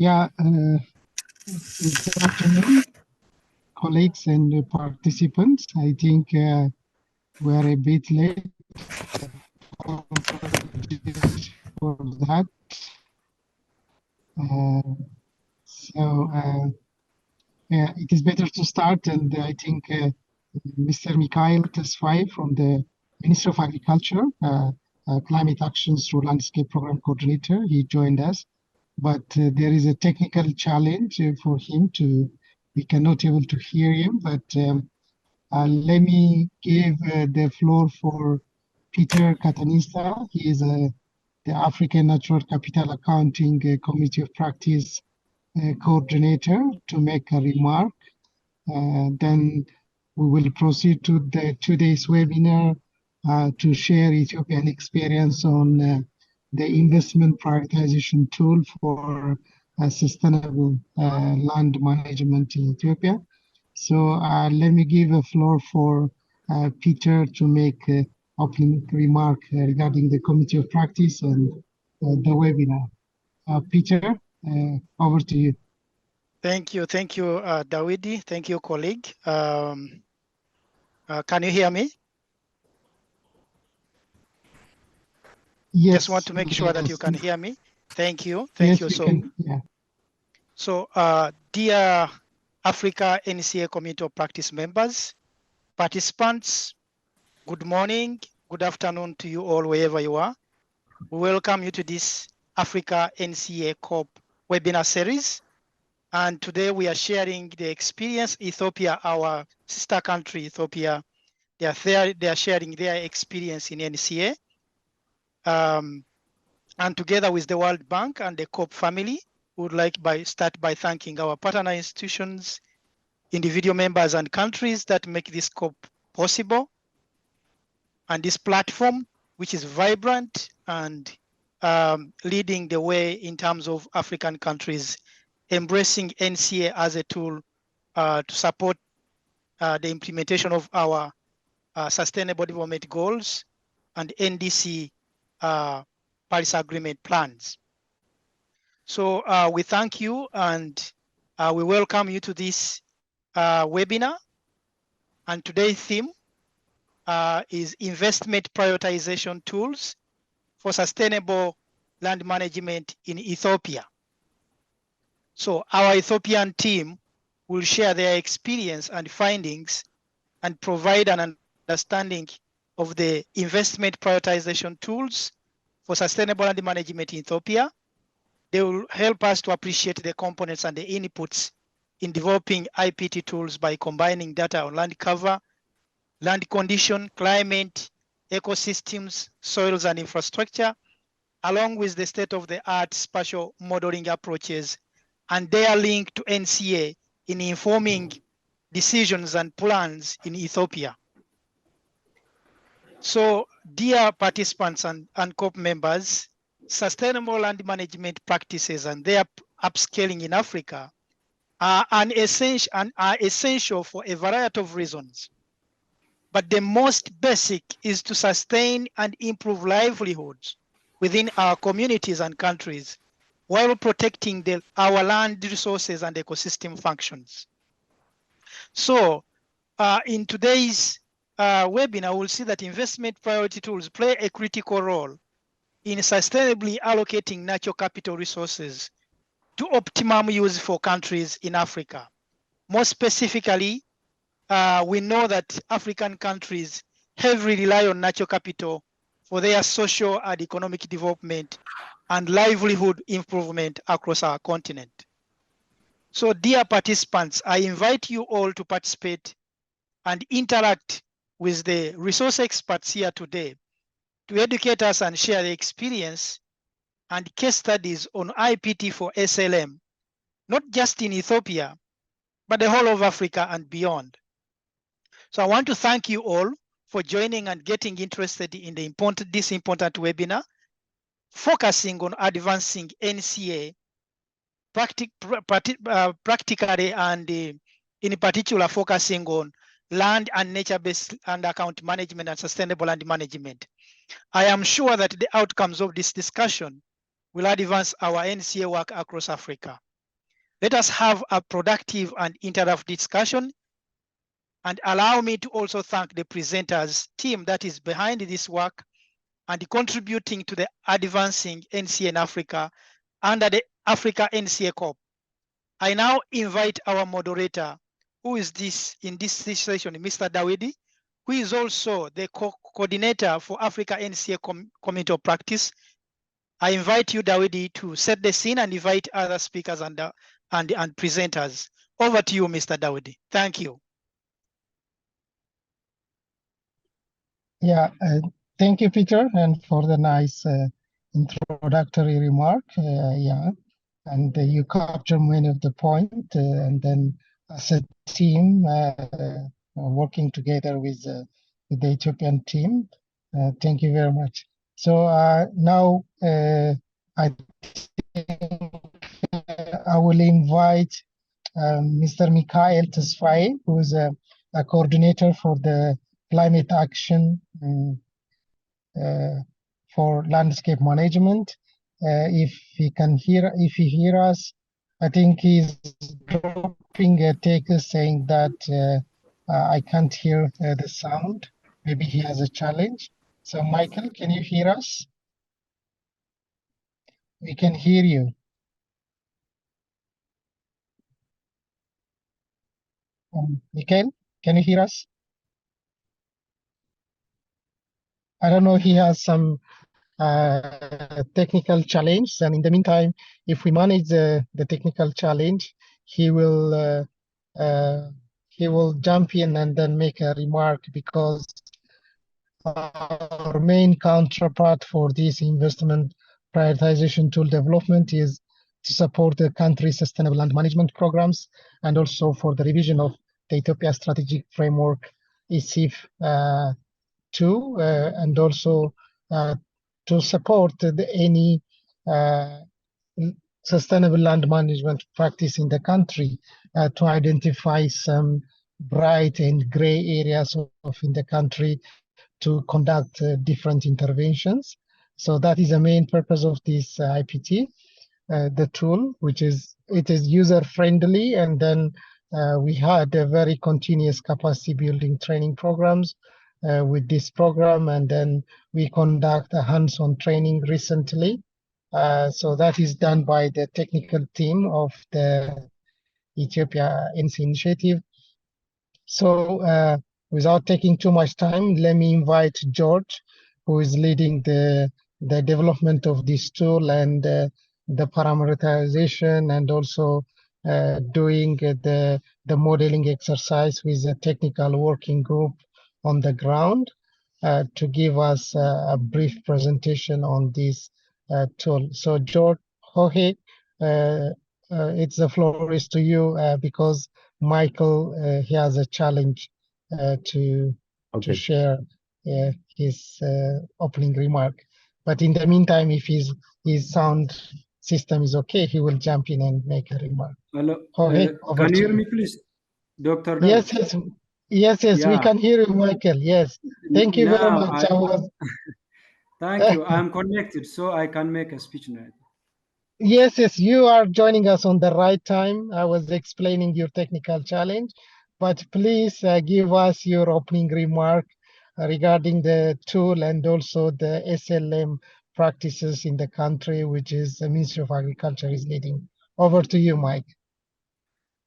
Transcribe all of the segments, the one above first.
Yeah, good afternoon, colleagues and participants. I think we're a bit late for that. Yeah, it is better to start, and I think Mr. Mikhail Tesfaye from the Ministry of Agriculture, Climate Actions through Landscape Program Coordinator, he joined us. But there is a technical challenge for him we cannot able to hear him, but let me give the floor for Peter Katenisa. He is the African Natural Capital Accounting Committee of Practice coordinator to make a remark. Then we will proceed to the today's webinar to share Ethiopian experience on the investment prioritization tool for sustainable land management in Ethiopia. So let me give the floor for Peter to make opening remark regarding the committee of practice and the webinar. Peter, over to you. Thank you, Dawidi. Thank you, colleague. Can you hear me? Yes. Just want to make sure that you can hear me. Thank you. Yes, you. So, Dear Africa NCA Committee of Practice members, participants, good morning, good afternoon to you all wherever you are. We welcome you to this Africa NCA CoP webinar series. And today we are sharing the experience Ethiopia, our sister country, Ethiopia. They are sharing their experience in NCA. And together with the World Bank and the CoP family, we would like start by thanking our partner institutions, individual members and countries that make this CoP possible. And this platform, which is vibrant and leading the way in terms of African countries embracing NCA as a tool to support the implementation of our Sustainable Development Goals and NDC Paris Agreement plans. So we thank you and we welcome you to this webinar. And today's theme is Investment Prioritization Tools for Sustainable Land Management in Ethiopia. So our Ethiopian team will share their experience and findings and provide an understanding of the investment prioritization tools for sustainable land management in Ethiopia. They will help us to appreciate the components and the inputs in developing IPT tools by combining data on land cover, land condition, climate, ecosystems, soils and infrastructure, along with the state-of-the-art spatial modeling approaches and their link to NCA in informing decisions and plans in Ethiopia. So, dear participants and CoP members, sustainable land management practices and their upscaling in Africa are essential for a variety of reasons. But the most basic is to sustain and improve livelihoods within our communities and countries while protecting our land resources and ecosystem functions. So in today's webinar, we'll see that investment priority tools play a critical role in sustainably allocating natural capital resources to optimum use for countries in Africa. More specifically, we know that African countries heavily rely on natural capital for their social and economic development and livelihood improvement across our continent. So dear participants, I invite you all to participate and interact with the resource experts here today to educate us and share the experience and case studies on IPT for SLM, not just in Ethiopia, but the whole of Africa and beyond. So I want to thank you all for joining and getting interested in this important webinar, focusing on advancing NCA practically and in particular focusing on land and nature-based land account management and sustainable land management. I am sure that the outcomes of this discussion will advance our NCA work across Africa. Let us have a productive and interactive discussion, and allow me to also thank the presenters team that is behind this work and contributing to the advancing NCA in Africa under the Africa NCA CoP. I now invite our moderator, who is in this session, Mr. Dawidi, who is also the coordinator for Africa NCA Community of Practice. I invite you, Dawidi, to set the scene and invite other speakers and presenters. Over to you, Mr. Dawidi. Thank you. Yeah, thank you, Peter, and for the nice introductory remark. Yeah, and you captured many of the point, and then as a team working together with the Ethiopian team. Thank you very much. So now I think I will invite Mr. Mikhail Tesfaye, who is a coordinator for the climate action for landscape management. If he hear us, I think he's dropping a text saying that I can't hear the sound. Maybe he has a challenge. So Michael, can you hear us? We can hear you. Mikhail, can you hear us? I don't know, he has some technical challenge, and in the meantime, if we manage the technical challenge, he will jump in and then make a remark, because our main counterpart for this investment prioritization tool development is to support the country's sustainable land management programs, and also for the revision of the Ethiopia strategic framework ECIF 2, and also to support any sustainable land management practice in the country, to identify some bright and gray areas in the country to conduct different interventions. So that is the main purpose of this IPT, the tool, it is user friendly, and then we had a very continuous capacity building training programs with this program, and then we conduct a hands-on training recently. So that is done by the technical team of the Ethiopia NC initiative. So without taking too much time, let me invite George, who is leading the development of this tool and the parameterization, and also doing the modeling exercise with a technical working group on the ground, to give us a brief presentation on this tool. So George, Jorge, the floor is to you, because Michael, he has a challenge to share his opening remark. But in the meantime, if his sound system is okay, he will jump in and make a remark. Hello. Jorge, can you hear me, please, Dr. Yes, yes, we Yeah. can hear you, Michael. Yes, thank you very much. Thank you. I'm connected, so I can make a speech now. Yes, you are joining us on the right time. I was explaining your technical challenge, but please give us your opening remark regarding the tool and also the SLM practices in the country, which is the Ministry of Agriculture is leading. Over to you, Mike.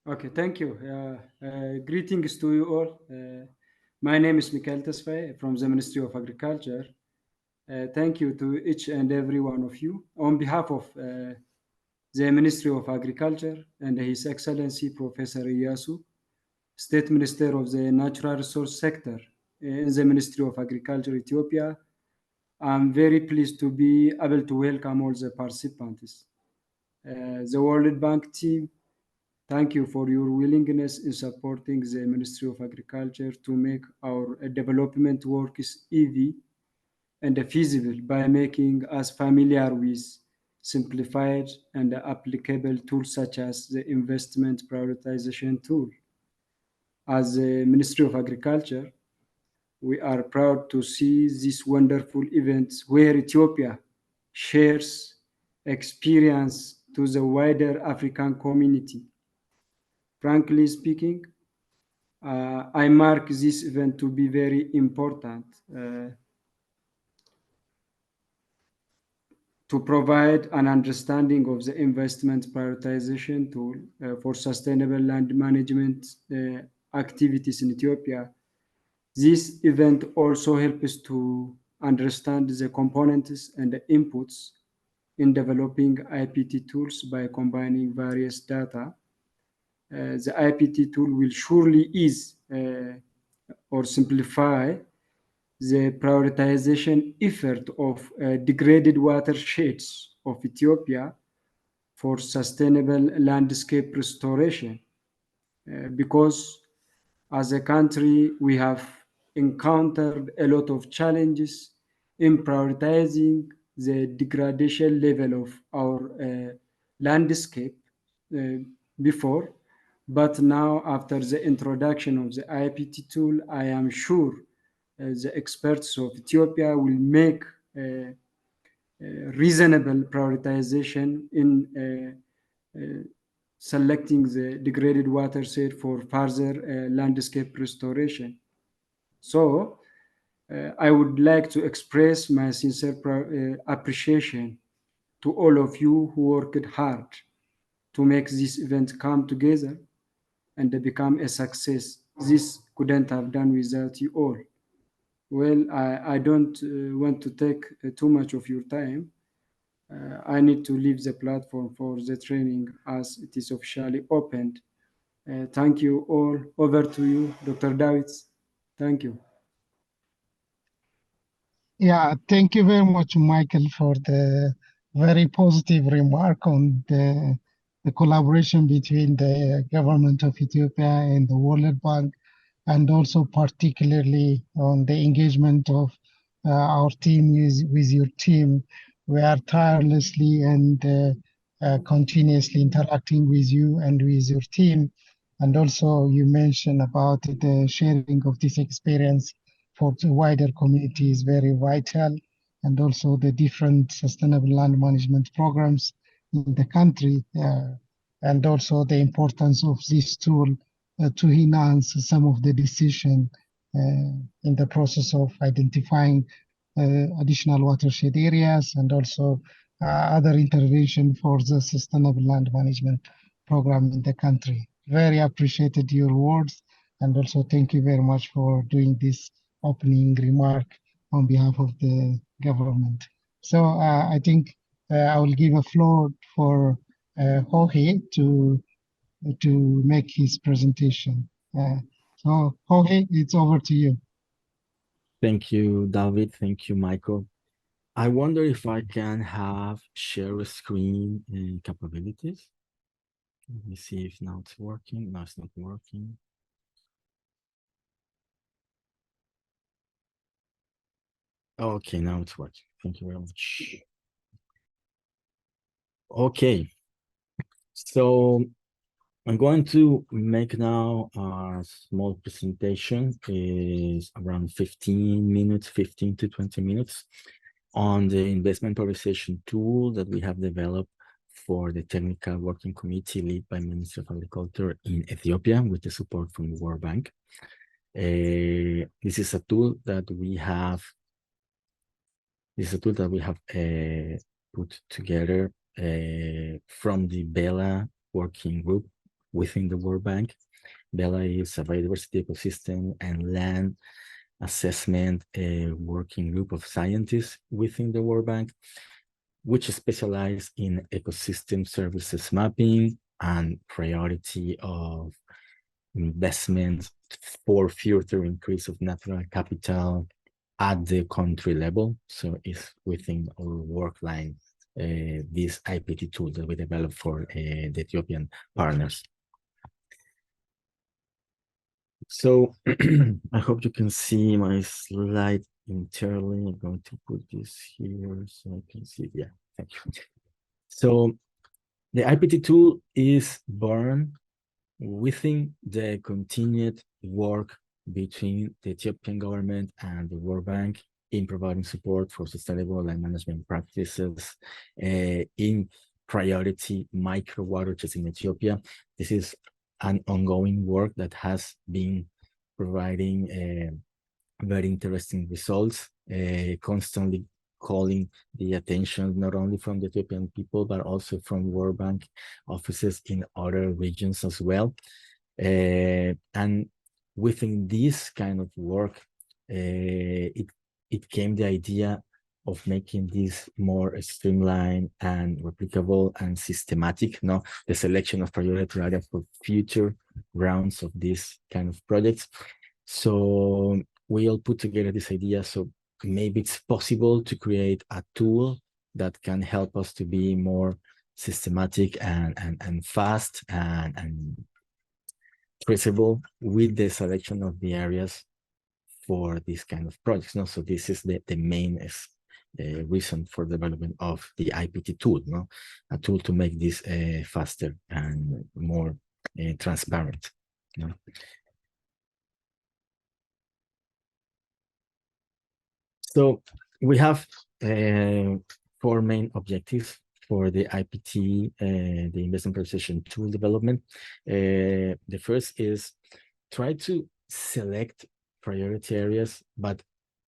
Okay, thank you. Greetings to you all. My name is Mikhail Tesfaye from the Ministry of Agriculture. Thank you to each and every one of you. On behalf of the Ministry of Agriculture and His Excellency Professor Iyasu, State Minister of the Natural Resource Sector in the Ministry of Agriculture, Ethiopia, I'm very pleased to be able to welcome all the participants. The World Bank team, thank you for your willingness in supporting the Ministry of Agriculture to make our development works easy and feasible by making us familiar with simplified and applicable tools such as the Investment Prioritization Tool. As the Ministry of Agriculture, we are proud to see this wonderful event where Ethiopia shares experience to the wider African community. Frankly speaking, I mark this event to be very important to provide an understanding of the investment prioritization tool for sustainable land management activities in Ethiopia. This event also helps to understand the components and the inputs in developing IPT tools by combining various data. The IPT tool will surely ease or simplify the prioritization effort of degraded watersheds of Ethiopia for sustainable landscape restoration. Because as a country, we have encountered a lot of challenges in prioritizing the degradation level of our landscape before. But now, after the introduction of the IPT tool, I am sure the experts of Ethiopia will make reasonable prioritization in selecting the degraded watershed for further landscape restoration. So, I would like to express my sincere appreciation to all of you who worked hard to make this event come together and become a success. This couldn't have done without you all. Well, I don't want to take too much of your time. I need to leave the platform for the training as it is officially opened. Thank you all. Over to you, Dr. Dawit. Thank you. Yeah, thank you very much, Michael, for the very positive remark on the collaboration between the government of Ethiopia and the World Bank, and also particularly on the engagement of our team with your team. We are tirelessly and continuously interacting with you and with your team. And also you mentioned about the sharing of this experience for the wider community is very vital, and also the different sustainable land management programs in the country, and also the importance of this tool to enhance some of the decision in the process of identifying additional watershed areas, and also other intervention for the sustainable land management program in the country. Very appreciated your words, and also thank you very much for doing this opening remark on behalf of the government. So I think I will give a floor for Jorge to make his presentation. So Jorge, it's over to you. Thank you, David. Thank you, Michael. I wonder if I can have share screen capabilities. Let me see if now it's working. No, it's not working. Okay, now it's working. Thank you very much. Okay, so I'm going to make now a small presentation. Is around 15 minutes, 15 to 20 minutes on the investment prioritization tool that we have developed for the Technical Working Committee led by Ministry of Agriculture in Ethiopia with the support from the World Bank. This is a tool that we have put together from the BELA working group within the World Bank. BELA is a biodiversity ecosystem and land assessment working group of scientists within the World Bank, which specialize in ecosystem services mapping and priority of investments for further increase of natural capital at the country level. So it's within our work line, this IPT tool that we developed for the Ethiopian partners. So I hope you can see my slide internally. I'm going to put this here so I can see. Yeah, thank you. So the IPT tool is born within the continued work between the Ethiopian government and the World Bank in providing support for sustainable land management practices, in priority micro watersheds in Ethiopia. This is an ongoing work that has been providing very interesting results, constantly calling the attention not only from the Ethiopian people, but also from World Bank offices in other regions as well. And within this kind of work, it came the idea of making this more streamlined and replicable and systematic, no? The selection of priority areas for future rounds of these kind of projects. So we all put together this idea. So maybe it's possible to create a tool that can help us to be more systematic and fast and traceable with the selection of the areas for this kind of projects. No? So this is the main reason for development of the IPT tool, no? A tool to make this faster and more transparent. You know? So we have 4 main objectives for the IPT, the Investment Prioritization Tool development. The first is try to select priority areas, but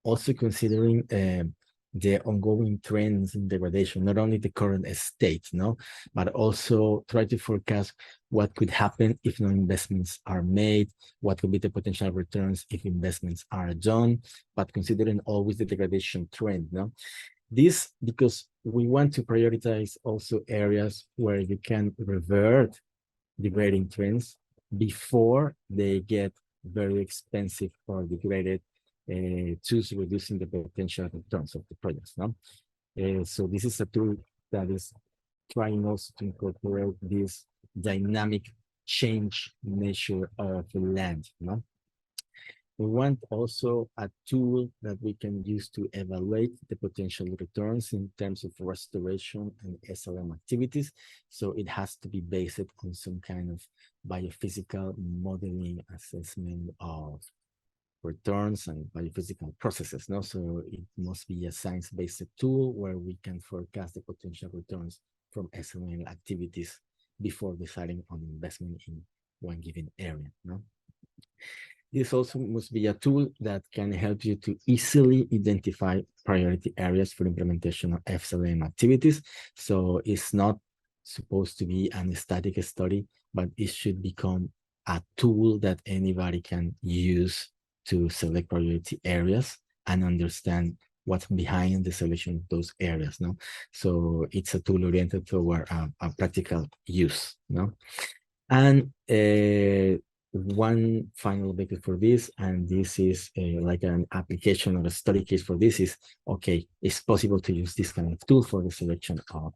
also considering the ongoing trends in degradation, not only the current state, no, but also try to forecast what could happen if no investments are made, what could be the potential returns if investments are done, but considering always the degradation trend, no. This because we want to prioritize also areas where you can revert degrading trends before they get very expensive or degraded, to reducing the potential returns of the projects. No? So this is a tool that is trying also to incorporate this dynamic change measure of the land. No? We want also a tool that we can use to evaluate the potential returns in terms of restoration and SLM activities. So it has to be based on some kind of biophysical modeling assessment of returns and biophysical processes. No? So it must be a science-based tool where we can forecast the potential returns from SLM activities before deciding on investment in one given area. No? This also must be a tool that can help you to easily identify priority areas for implementation of SLM activities. So it's not supposed to be a static study, but it should become a tool that anybody can use to select priority areas and understand what's behind the selection of those areas. No, so it's a tool oriented toward a practical use. No, and one final objective for this, and this is like an application or a study case for this is, okay, it's possible to use this kind of tool for the selection of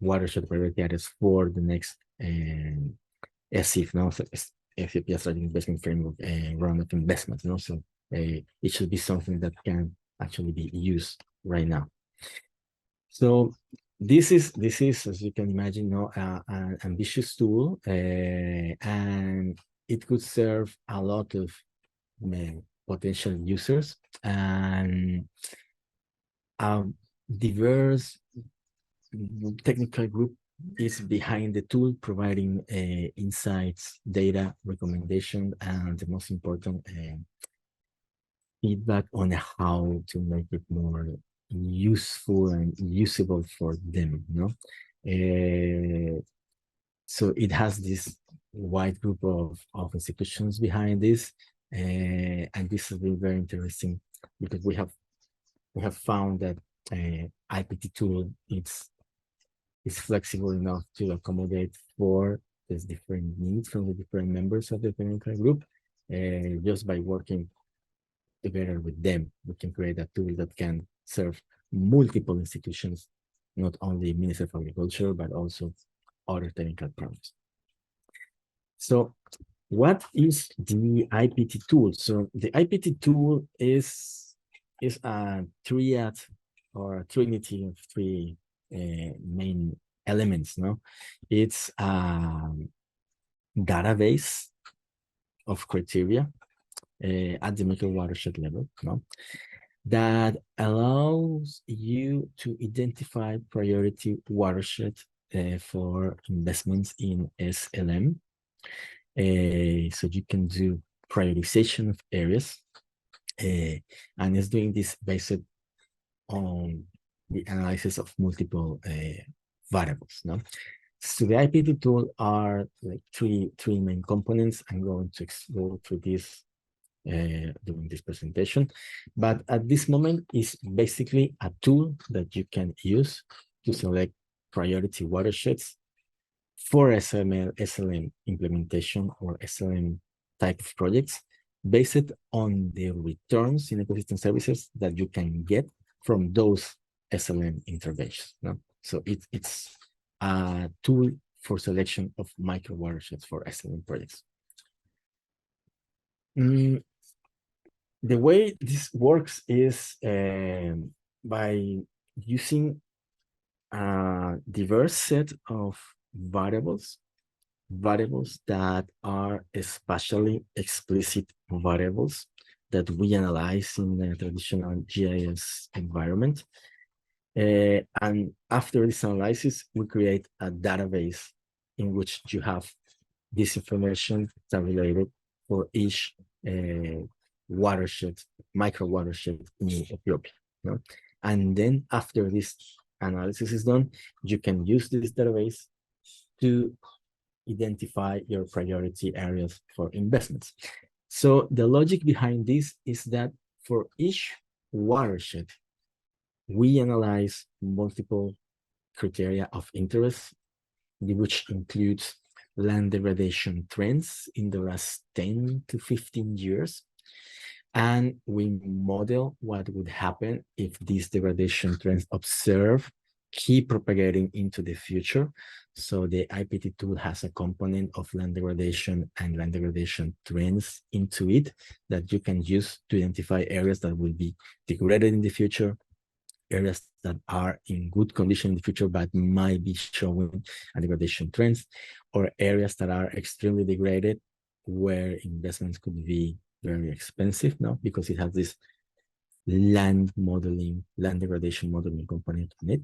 watershed priority areas for the next ESIF, no? So Ethiopia Strategic Investment Framework round of investments, no? So it should be something that can actually be used right now. So this is, as you can imagine, no, an ambitious tool, and it could serve a lot of potential users, and a diverse technical group is behind the tool, providing insights, data, recommendation, and the most important, feedback on how to make it more useful and usable for them. No, so it has this wide group of institutions behind this, and this has been very interesting because we have found that IPT tool is flexible enough to accommodate for these different needs from the different members of the technical group. Just by working together with them, we can create a tool that can serve multiple institutions, not only Ministry of Agriculture, but also other technical programs. So what is the IPT tool? So the IPT tool is a triad or a trinity of 3 main elements. No, it's a database of criteria at the micro watershed level, no, that allows you to identify priority watershed for investments in SLM. So you can do prioritization of areas, and it's doing this based on the analysis of multiple variables. No, so the IPT tool are like three main components. I'm going to go through this during this presentation, but at this moment is basically a tool that you can use to select priority watersheds for SLM implementation or SLM type of projects based on the returns in ecosystem services that you can get from those SLM interventions. No? So it's a tool for selection of micro watersheds for SLM projects. The way this works is by using a diverse set of variables that are spatially explicit variables that we analyze in a traditional GIS environment. And after this analysis, we create a database in which you have this information tabulated for each watershed, micro watershed in Ethiopia. No? And then after this analysis is done, you can use this database to identify your priority areas for investments. So the logic behind this is that for each watershed, we analyze multiple criteria of interest, which includes land degradation trends in the last 10 to 15 years. And we model what would happen if these degradation trends observed keep propagating into the future. So the IPT tool has a component of land degradation and land degradation trends into it that you can use to identify areas that will be degraded in the future, areas that are in good condition in the future but might be showing a degradation trends, or areas that are extremely degraded where investments could be very expensive now because it has this land degradation modeling component on it.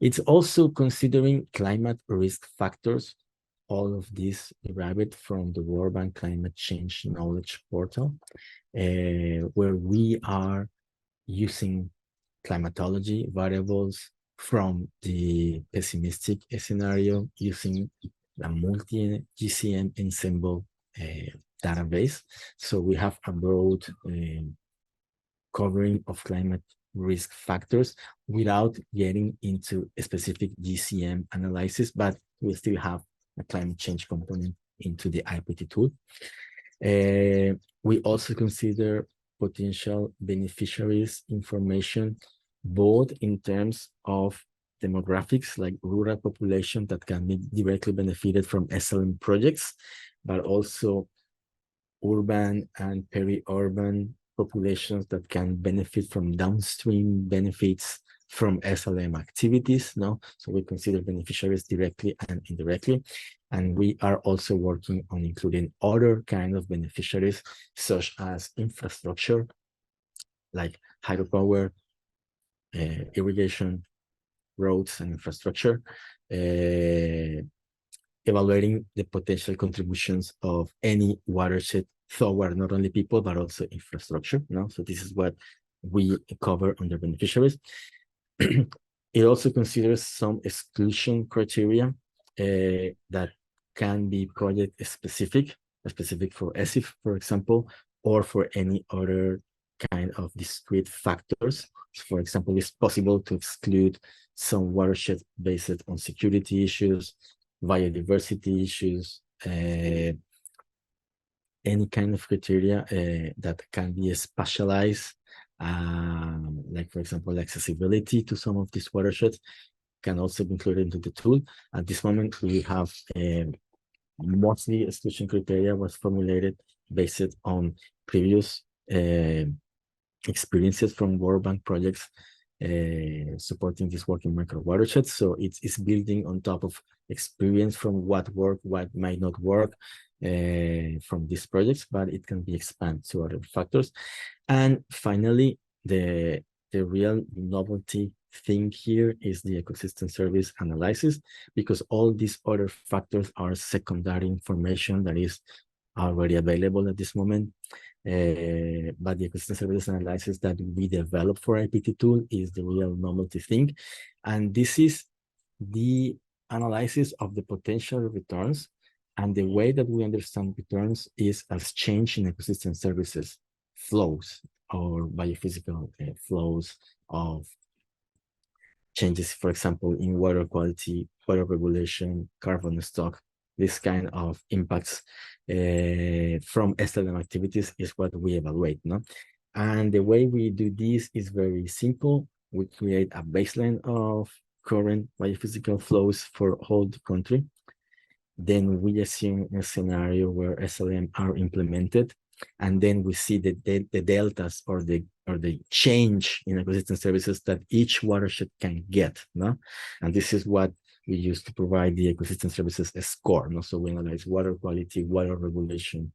It's also considering climate risk factors. All of this derived from the World Bank Climate Change Knowledge Portal, where we are using climatology variables from the pessimistic scenario using a multi-GCM ensemble database. So we have a broad covering of climate risk factors without getting into a specific GCM analysis, but we still have a climate change component into the IPT tool. We also consider potential beneficiaries information, both in terms of demographics, like rural population that can be directly benefited from SLM projects, but also urban and peri-urban populations that can benefit from downstream benefits from SLM activities. No, so we consider beneficiaries directly and indirectly, and we are also working on including other kind of beneficiaries, such as infrastructure, like hydropower, irrigation, roads, and infrastructure, evaluating the potential contributions of any watershed toward not only people, but also infrastructure. No? So this is what we cover under beneficiaries. It also considers some exclusion criteria that can be project specific for ESIF, for example, or for any other kind of discrete factors. For example, it's possible to exclude some watersheds based on security issues, biodiversity issues, any kind of criteria that can be spatialized, like, for example, accessibility to some of these watersheds can also be included into the tool. At this moment, we have mostly exclusion criteria was formulated based on previous experiences from World Bank projects supporting this working micro watersheds. So it's building on top of experience from what worked, what might not work from these projects, but it can be expanded to other factors. And finally, the real novelty thing here is the ecosystem service analysis, because all these other factors are secondary information that is already available at this moment. But the ecosystem service analysis that we developed for IPT tool is the real novelty thing. And this is the analysis of the potential returns. And the way that we understand returns is as change in ecosystem services flows or biophysical flows of changes, for example, in water quality, water regulation, carbon stock. This kind of impacts from SLM activities is what we evaluate, no? And the way we do this is very simple. We create a baseline of current biophysical flows for whole the country. Then we assume a scenario where SLM are implemented, and then we see the deltas or the change in ecosystem services that each watershed can get, no? And this is what we use to provide the ecosystem services a score, no? So we analyze water quality, water regulation,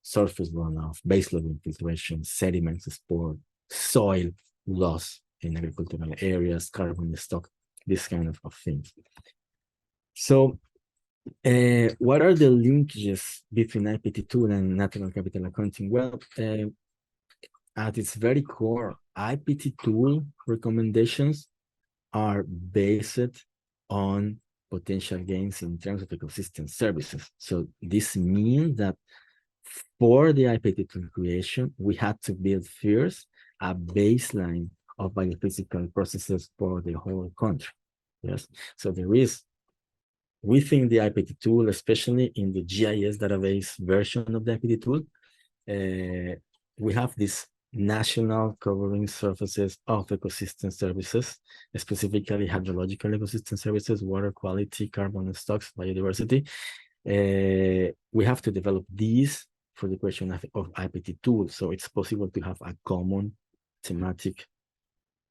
surface runoff, baseload infiltration, sediment support, soil loss in agricultural areas, carbon stock, this kind of things. So what are the linkages between IPT tool and natural capital accounting? Well, at its very core, IPT tool recommendations are based on potential gains in terms of ecosystem services. So this means that for the IPT tool creation, we had to build first a baseline of biophysical processes for the whole country. Yes, so there is within the IPT tool, especially in the GIS database version of the IPT tool, we have this national covering surfaces of ecosystem services, specifically hydrological ecosystem services, water quality, carbon stocks, biodiversity. We have to develop these for the question of IPT tools. So it's possible to have a common thematic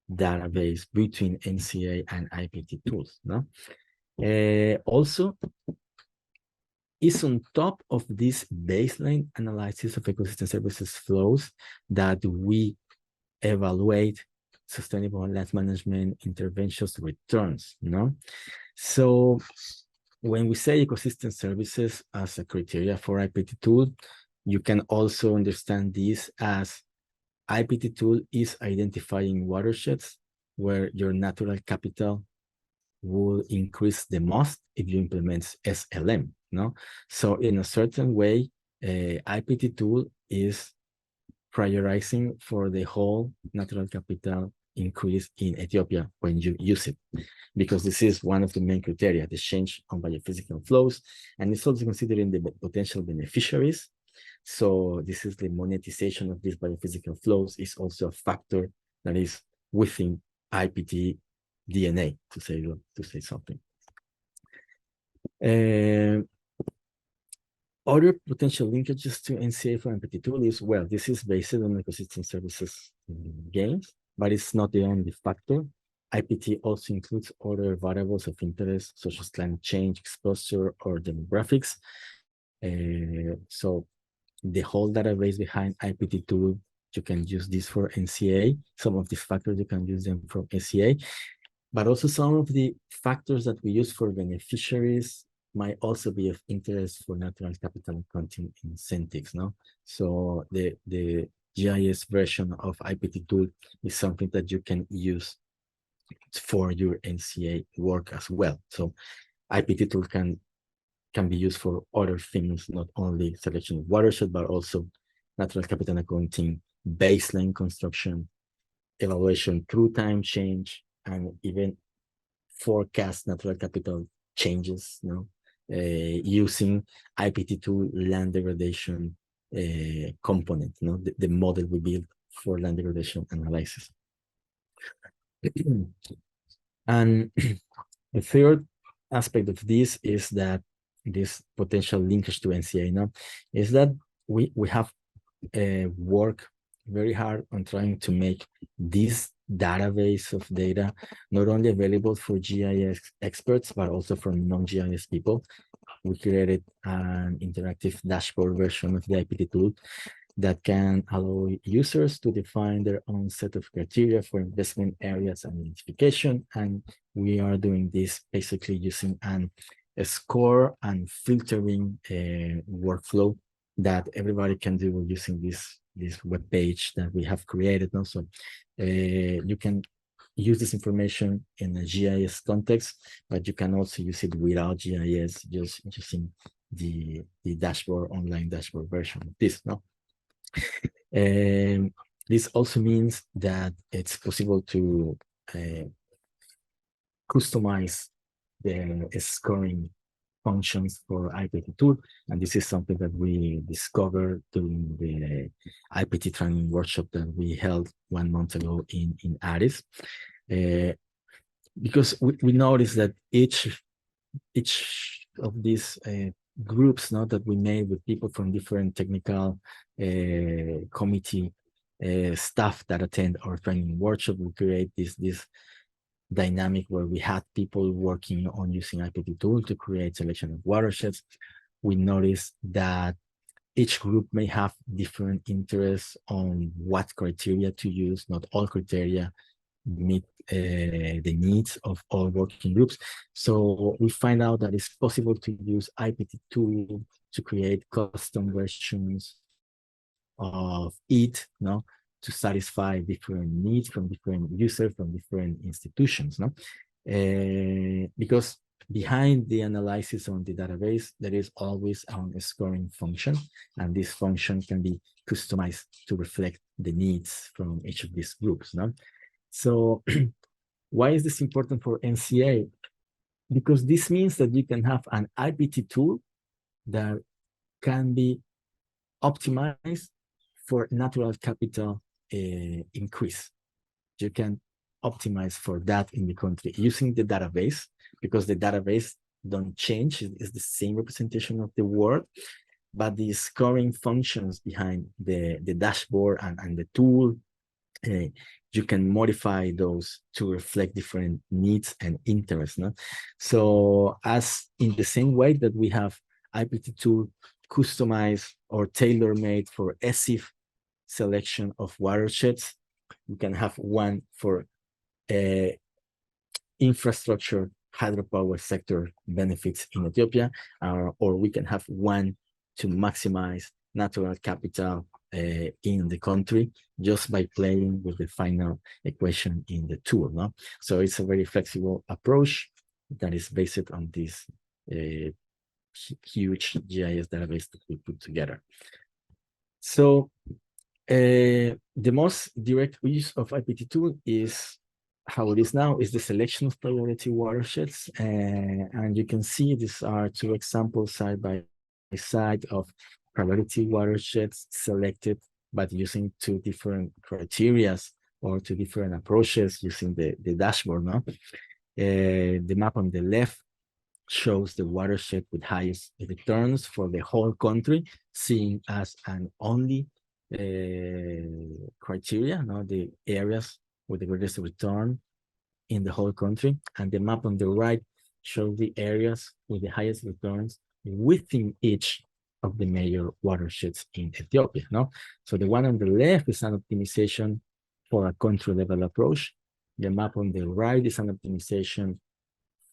database between NCA and IPT tools, no? Also, is on top of this baseline analysis of ecosystem services flows that we evaluate sustainable land management interventions returns, no? So when we say ecosystem services as a criteria for IPT tool, you can also understand this as IPT tool is identifying watersheds where your natural capital will increase the most if you implement SLM, no? So in a certain way, IPT tool is prioritizing for the whole natural capital increase in Ethiopia when you use it, because this is one of the main criteria, the change on biophysical flows, and it's also considering the potential beneficiaries. So this is the monetization of these biophysical flows is also a factor that is within IPT DNA, to say something. Other potential linkages to NCA for IPT tool is, well, this is based on ecosystem services gains, but it's not the only factor. IPT also includes other variables of interest, such as climate change, exposure, or demographics. So the whole database behind IPT tool, you can use this for NCA. Some of these factors, you can use them from NCA. But also some of the factors that we use for beneficiaries might also be of interest for natural capital accounting incentives, no? So the GIS version of IPT tool is something that you can use for your NCA work as well. So IPT tool can be used for other things, not only selection of watershed, but also natural capital accounting, baseline construction, evaluation through time change, and even forecast natural capital changes, you know, using IPT tool land degradation component, you know, the model we built for land degradation analysis. And the third aspect of this is that this potential linkage to NCA, you know, is that we have work very hard on trying to make this database of data not only available for GIS experts, but also for non-GIS people. We created an interactive dashboard version of the IPT tool that can allow users to define their own set of criteria for investment areas and identification. And we are doing this basically using a score and filtering workflow that everybody can do using this web page that we have created. Also, you can use this information in a GIS context, but you can also use it without GIS, just using the dashboard, online dashboard version of this. No, this also means that it's possible to customize the scoring functions for IPT tool, and this is something that we discovered during the IPT training workshop that we held 1 month ago in Addis, because we noticed that each of these groups, now that we made with people from different technical committee staff that attend our training workshop, we create this dynamic where we had people working on using IPT tool to create selection of watersheds. We noticed that each group may have different interests on what criteria to use. Not all criteria meet the needs of all working groups. So we find out that it's possible to use IPT tool to create custom versions of it, no, to satisfy different needs from different users, from different institutions, no? Because behind the analysis on the database, there is always a scoring function, and this function can be customized to reflect the needs from each of these groups, no? So why is this important for NCA? Because this means that you can have an IPT tool that can be optimized for natural capital increase. You can optimize for that in the country using the database, because the database don't change. It's the same representation of the world, but the scoring functions behind the dashboard and the tool, you can modify those to reflect different needs and interests. No? So as in the same way that we have IPT tool customized or tailor-made for ESIF selection of watersheds, we can have one for infrastructure hydropower sector benefits in Ethiopia, or we can have one to maximize natural capital in the country, just by playing with the final equation in the tool. No? So it's a very flexible approach that is based on this huge GIS database that we put together. So the most direct use of IPT tool is how it is now, is the selection of priority watersheds. And you can see these are two examples side by side of priority watersheds selected, but using two different criteria or two different approaches using the dashboard. No? The map on the left shows the watershed with highest returns for the whole country, seen as an only criteria, no? The areas with the greatest return in the whole country. And the map on the right shows the areas with the highest returns within each of the major watersheds in Ethiopia. No? So the one on the left is an optimization for a country level approach. The map on the right is an optimization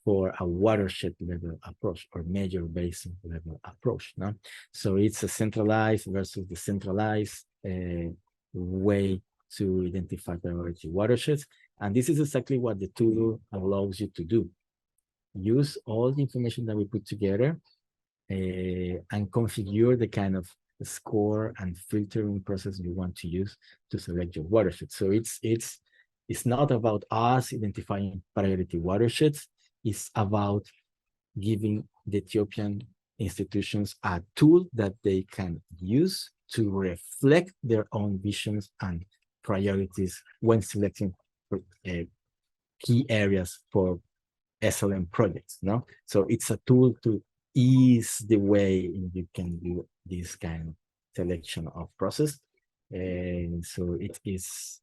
for a watershed level approach or major basin level approach. No? So it's a centralized versus decentralized way to identify priority watersheds. And this is exactly what the tool allows you to do. Use all the information that we put together and configure the kind of score and filtering process you want to use to select your watershed. So it's not about us identifying priority watersheds. It's about giving the Ethiopian institutions a tool that they can use to reflect their own visions and priorities when selecting key areas for SLM projects. No, so it's a tool to ease the way you can do this kind of selection of process. And so it's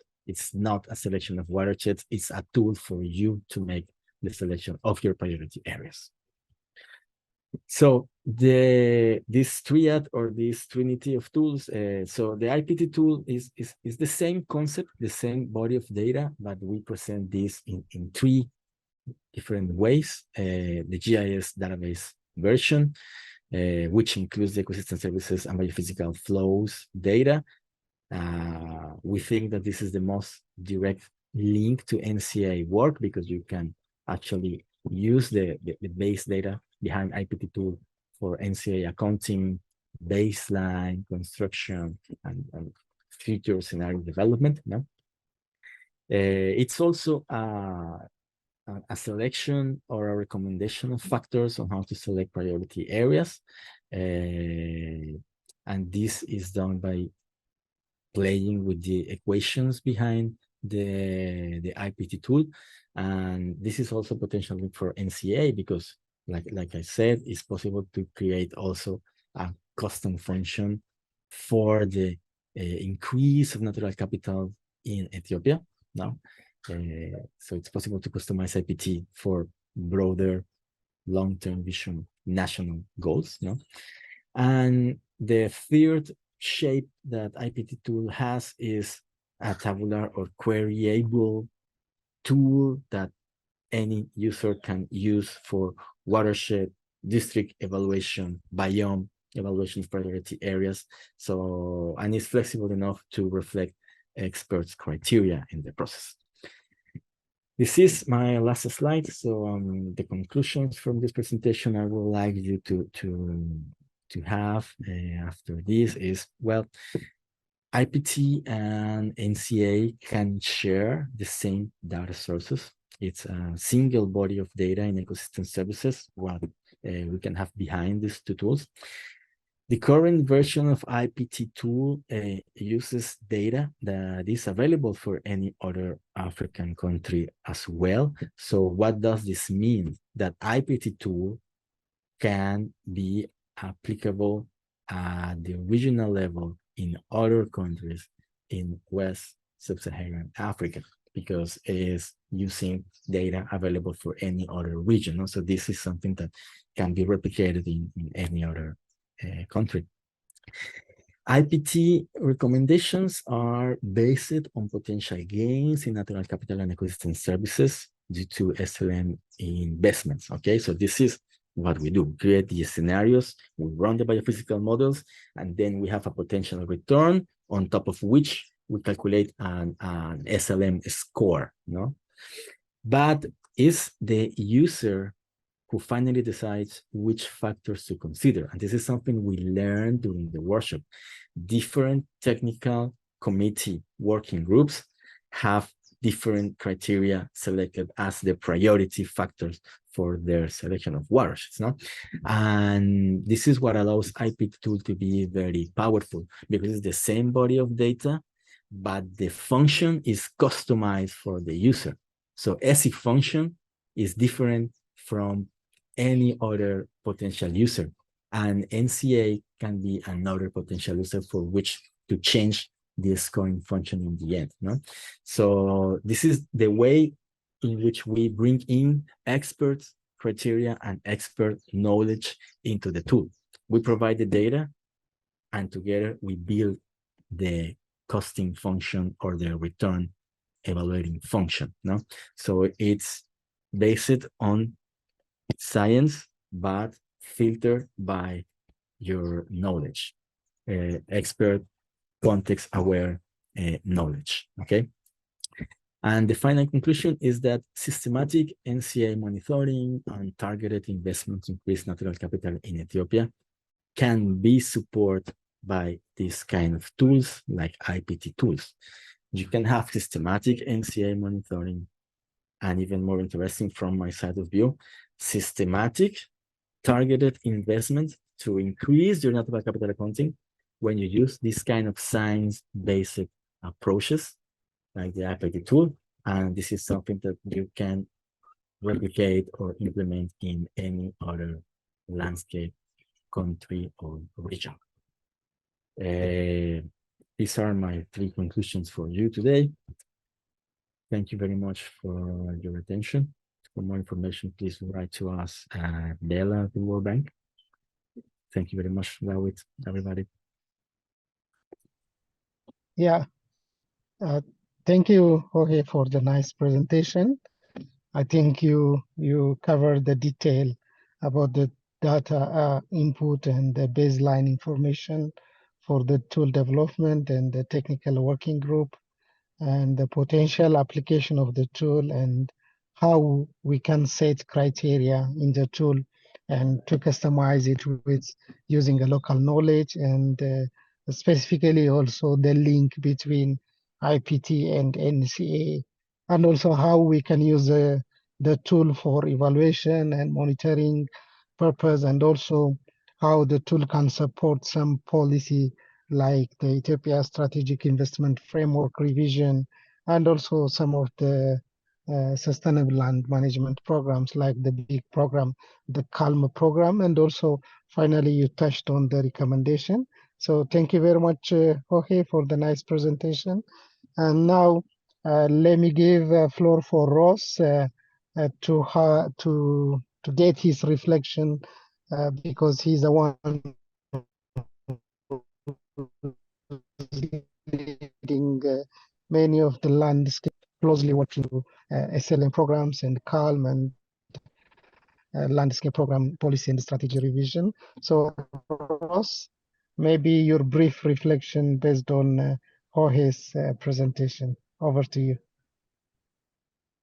not a selection of watersheds, it's a tool for you to make the selection of your priority areas. So this triad or this trinity of tools, so the IPT tool is the same concept, the same body of data, but we present this in three different ways. The GIS database version, which includes the ecosystem services and biophysical flows data. We think that this is the most direct link to NCA work because you can actually use the base data behind IPT tool for NCA accounting, baseline, construction, and future scenario development. No? It's also a selection or a recommendation of factors on how to select priority areas. And this is done by playing with the equations behind the IPT tool. And this is also potentially for NCA because like I said, it's possible to create also a custom function for the increase of natural capital in Ethiopia now. So it's possible to customize IPT for broader long-term vision national goals. No? And the third shape that IPT tool has is a tabular or queryable tool that any user can use for watershed, district evaluation, biome evaluation of priority areas. So, and it's flexible enough to reflect experts' criteria in the process. This is my last slide. So the conclusions from this presentation I would like you to have after this is, well, IPT and NCA can share the same data sources. It's a single body of data in ecosystem services, what we can have behind these two tools. The current version of IPT tool uses data that is available for any other African country as well. So what does this mean? That IPT tool can be applicable at the regional level in other countries in West Sub-Saharan Africa because it is using data available for any other region. So this is something that can be replicated in any other country. IPT recommendations are based on potential gains in natural capital and ecosystem services due to SLM investments. Okay, so this is what we do. We create the scenarios, we run the biophysical models, and then we have a potential return on top of which we calculate an SLM score. No, but is the user who finally decides which factors to consider. And this is something we learned during the workshop. Different technical committee working groups have different criteria selected as the priority factors for their selection of watersheds. No? And this is what allows IPT tool to be very powerful because it's the same body of data, but the function is customized for the user. So ESI function is different from any other potential user, and NCA can be another potential user for which to change the scoring function in the end. No? So this is the way in which we bring in expert criteria and expert knowledge into the tool. We provide the data, and together we build the costing function or the return evaluating function. No? So it's based on science, but filtered by your knowledge, expert, context-aware knowledge, okay? And the final conclusion is that systematic NCA monitoring and targeted investments to increase natural capital in Ethiopia can be supported by these kind of tools like IPT tools. You can have systematic NCA monitoring, and even more interesting from my side of view, systematic targeted investment to increase your natural capital accounting when you use this kind of science-based approaches like the IPT tool. And this is something that you can replicate or implement in any other landscape, country, or region. These are my 3 conclusions for you today. Thank you very much for your attention. For more information, please write to us at Bella at the World Bank. Thank you very much, Dawit, everybody. Yeah, thank you, Jorge, for the nice presentation. I think you covered the detail about the data input and the baseline information for the tool development and the technical working group, and the potential application of the tool and how we can set criteria in the tool and to customize it with using a local knowledge, and specifically also the link between IPT and NCA, and also how we can use the tool for evaluation and monitoring purpose, and also how the tool can support some policy like the Ethiopia Strategic Investment Framework revision, and also some of the sustainable land management programs like the big program, the CALM program, and also finally you touched on the recommendation. So thank you very much, Jorge, for the nice presentation. And now let me give floor for Ross to get his reflection because he's the one leading many of the landscape, closely watching SLM programs and CALM and landscape program policy and strategy revision. So Ross, maybe your brief reflection based on Jorge's presentation. Over to you.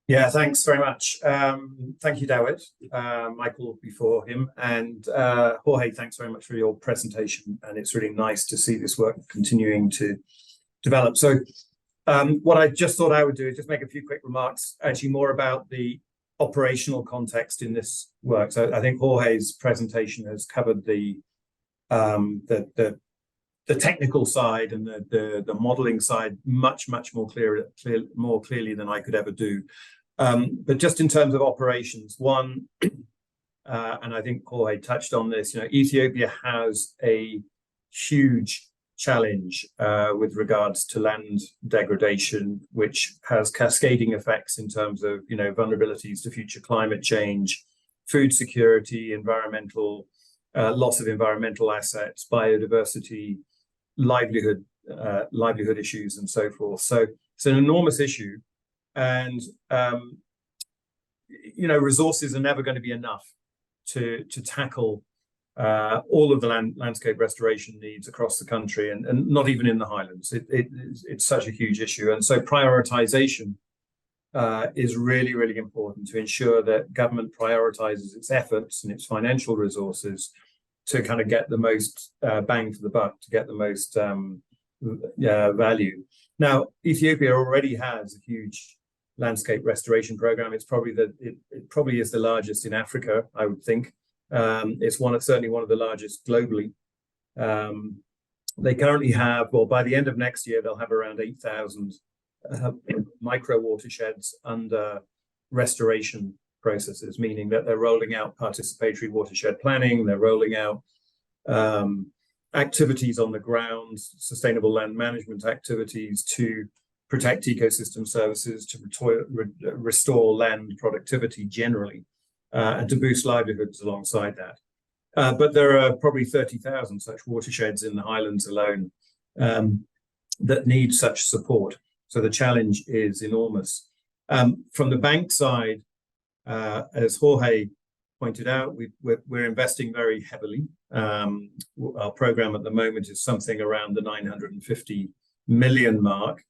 Yeah, thanks very much. Thank you, Dawit, Michael before him, and Jorge, thanks very much for your presentation. And it's really nice to see this work continuing to develop. So what I just thought I would do is just make a few quick remarks, actually more about the operational context in this work. So I think Jorge's presentation has covered the technical side and the modeling side much more clearly than I could ever do. But just in terms of operations, one, and I think Jorge touched on this, Ethiopia has a huge challenge with regards to land degradation, which has cascading effects in terms of, vulnerabilities to future climate change, food security, environmental loss of environmental assets, biodiversity, livelihood issues, and so forth. So it's an enormous issue, and resources are never going to be enough to tackle all of the landscape restoration needs across the country, and not even in the highlands. It's such a huge issue, and so prioritization is really important to ensure that government prioritizes its efforts and its financial resources to kind of get the most bang for the buck, to get the most value. Now, Ethiopia already has a huge landscape restoration program. It probably is the largest in Africa, I would think. It's certainly one of the largest globally. They currently have, well, by the end of next year, they'll have around 8,000 micro watersheds under restoration processes, meaning that they're rolling out participatory watershed planning, they're rolling out activities on the ground, sustainable land management activities to protect ecosystem services, to restore land productivity generally, and to boost livelihoods alongside that. But there are probably 30,000 such watersheds in the highlands alone that need such support. So the challenge is enormous. From the bank side, as Jorge pointed out, we're investing very heavily. Our program at the moment is something around the 950 million mark.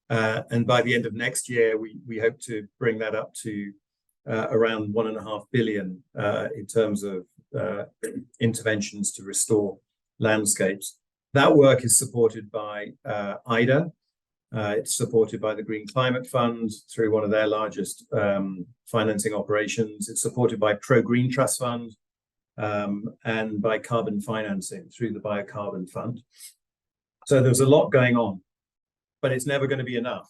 And by the end of next year, we hope to bring that up to around 1.5 billion in terms of interventions to restore landscapes. That work is supported by IDA. It's supported by the Green Climate Fund through one of their largest financing operations. It's supported by Pro Green Trust Fund and by carbon financing through the Biocarbon Fund. So there's a lot going on, but it's never going to be enough.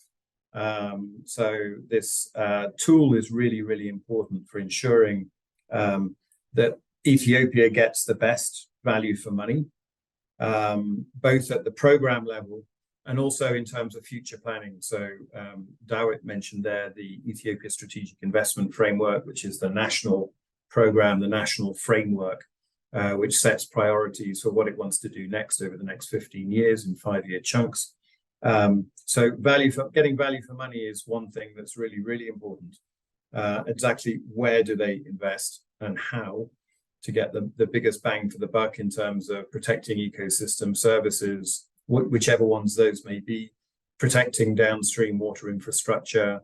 So this tool is really important for ensuring that Ethiopia gets the best value for money, both at the program level and also in terms of future planning. So Dawit mentioned there the Ethiopia Strategic Investment Framework, which is the national program, the national framework which sets priorities for what it wants to do next over the next 15 years in 5-year chunks. So getting value for money is one thing that's really, really important. Exactly where do they invest and how to get the biggest bang for the buck in terms of protecting ecosystem services, whichever ones those may be, protecting downstream water infrastructure,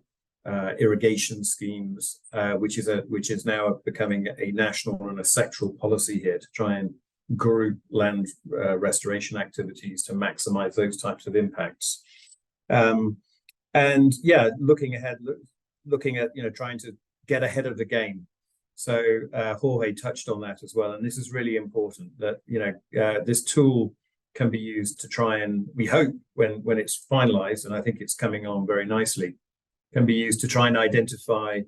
irrigation schemes, which is now becoming a national and a sectoral policy here to try and group land restoration activities to maximize those types of impacts. And yeah, looking ahead, looking at trying to get ahead of the game. So Jorge touched on that as well, and this is really important that this tool can be used to try and, we hope when it's finalized, and I think it's coming on very nicely, can be used to try and identify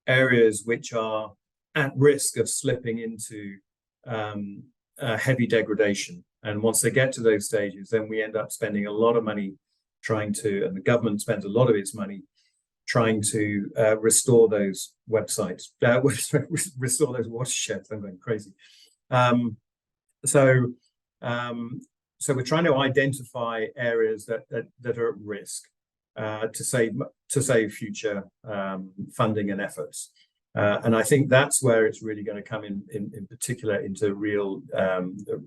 areas which are at risk of slipping into heavy degradation. And once they get to those stages, then we end up spending a lot of money trying to, and the government spends a lot of its money trying to restore those websites, restore those watersheds. I'm going crazy. So we're trying to identify areas that are at risk to save future funding and efforts. And I think that's where it's really going to come in particular into real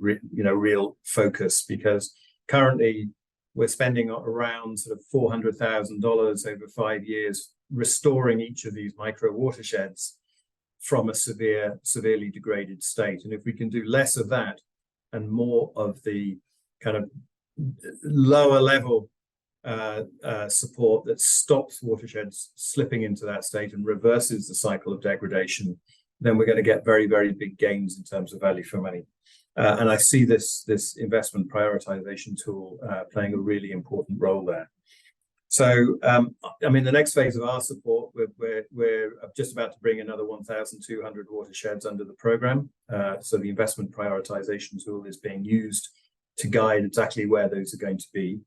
real focus, because currently we're spending around sort of $400,000 over 5 years restoring each of these micro watersheds from a severely degraded state. And if we can do less of that and more of the kind of lower level support that stops watersheds slipping into that state and reverses the cycle of degradation, then we're going to get very, very big gains in terms of value for money. And I see this investment prioritization tool playing a really important role there. So, I mean, the next phase of our support, we're just about to bring another 1,200 watersheds under the program. So the investment prioritization tool is being used to guide exactly where those are going to be.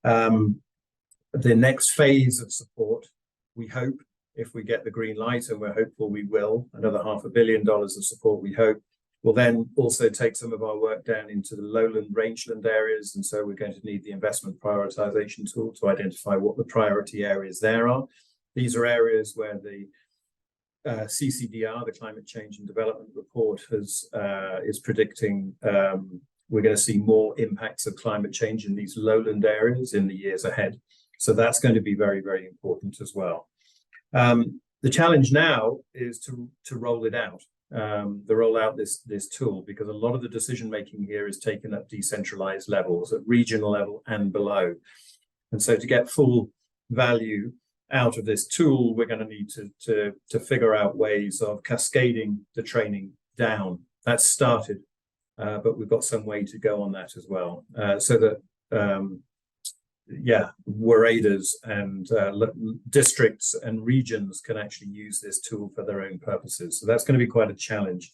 The next phase of support, we hope, if we get the green light, and we're hopeful we will, another $500 million of support, we hope, will then also take some of our work down into the lowland rangeland areas. And so we're going to need the investment prioritization tool to identify what the priority areas there are. These are areas where the CCDR, the Climate Change and Development Report, is predicting we're going to see more impacts of climate change in these lowland areas in the years ahead. So that's going to be very, very important as well. The challenge now is to roll it out, roll out this tool, because a lot of the decision making here is taken at decentralized levels, at regional level and below. And so to get full value out of this tool, we're going to need to figure out ways of cascading the training down. That's started, but we've got some way to go on that as well, so that Woredas and districts and regions can actually use this tool for their own purposes. So that's going to be quite a challenge.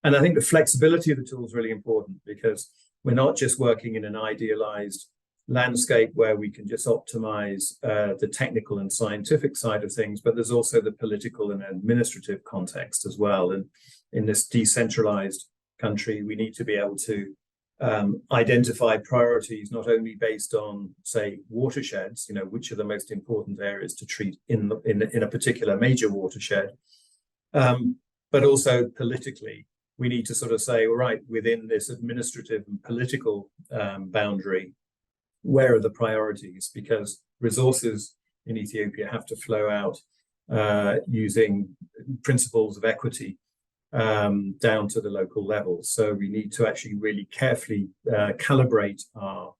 And I think the flexibility of the tool is really important, because we're not just working in an idealized landscape where we can just optimize the technical and scientific side of things, but there's also the political and administrative context as well. And in this decentralized country, we need to be able to identify priorities not only based on, say, watersheds, which are the most important areas to treat in a particular major watershed, but also politically. We need to sort of say, all right, within this administrative and political boundary, where are the priorities? Because resources in Ethiopia have to flow out using principles of equity down to the local level. So we need to actually really carefully calibrate our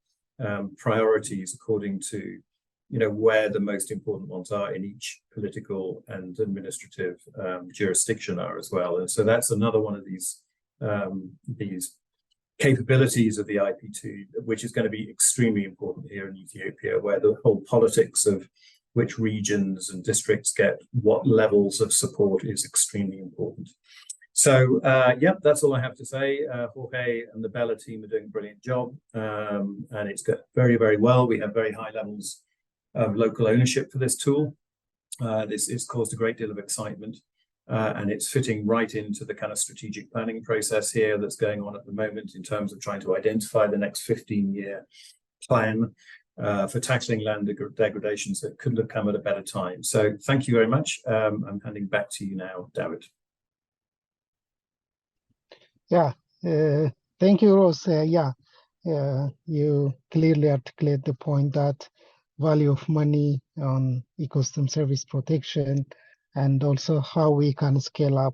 priorities according to, where the most important ones are in each political and administrative jurisdiction are as well. And so that's another one of these capabilities of the IPT, which is going to be extremely important here in Ethiopia, where the whole politics of which regions and districts get what levels of support is extremely important. So, that's all I have to say. Jorge and the Bella team are doing a brilliant job, and it's got very, very well. We have very high levels of local ownership for this tool. This has caused a great deal of excitement. and it's fitting right into the kind of strategic planning process here that's going on at the moment in terms of trying to identify the next 15-year plan for tackling land degradation. So it couldn't have come at a better time. So thank you very much. I'm handing back to you now, Dawit. Yeah, thank you, Rose. You clearly articulate the point that value of money on ecosystem service protection, and also how we can scale up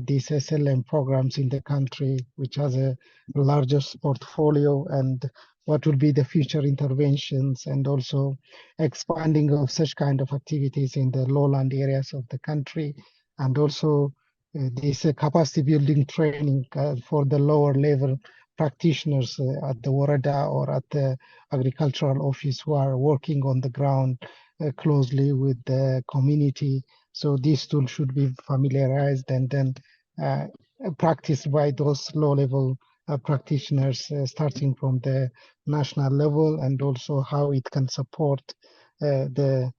these SLM programs in the country, which has a largest portfolio, and what will be the future interventions, and also expanding of such kind of activities in the lowland areas of the country, and also this capacity building training for the lower level practitioners at the Warada or at the agricultural office who are working on the ground closely with the community. So these tools should be familiarized and then practiced by those low-level practitioners starting from the national level, and also how it can support the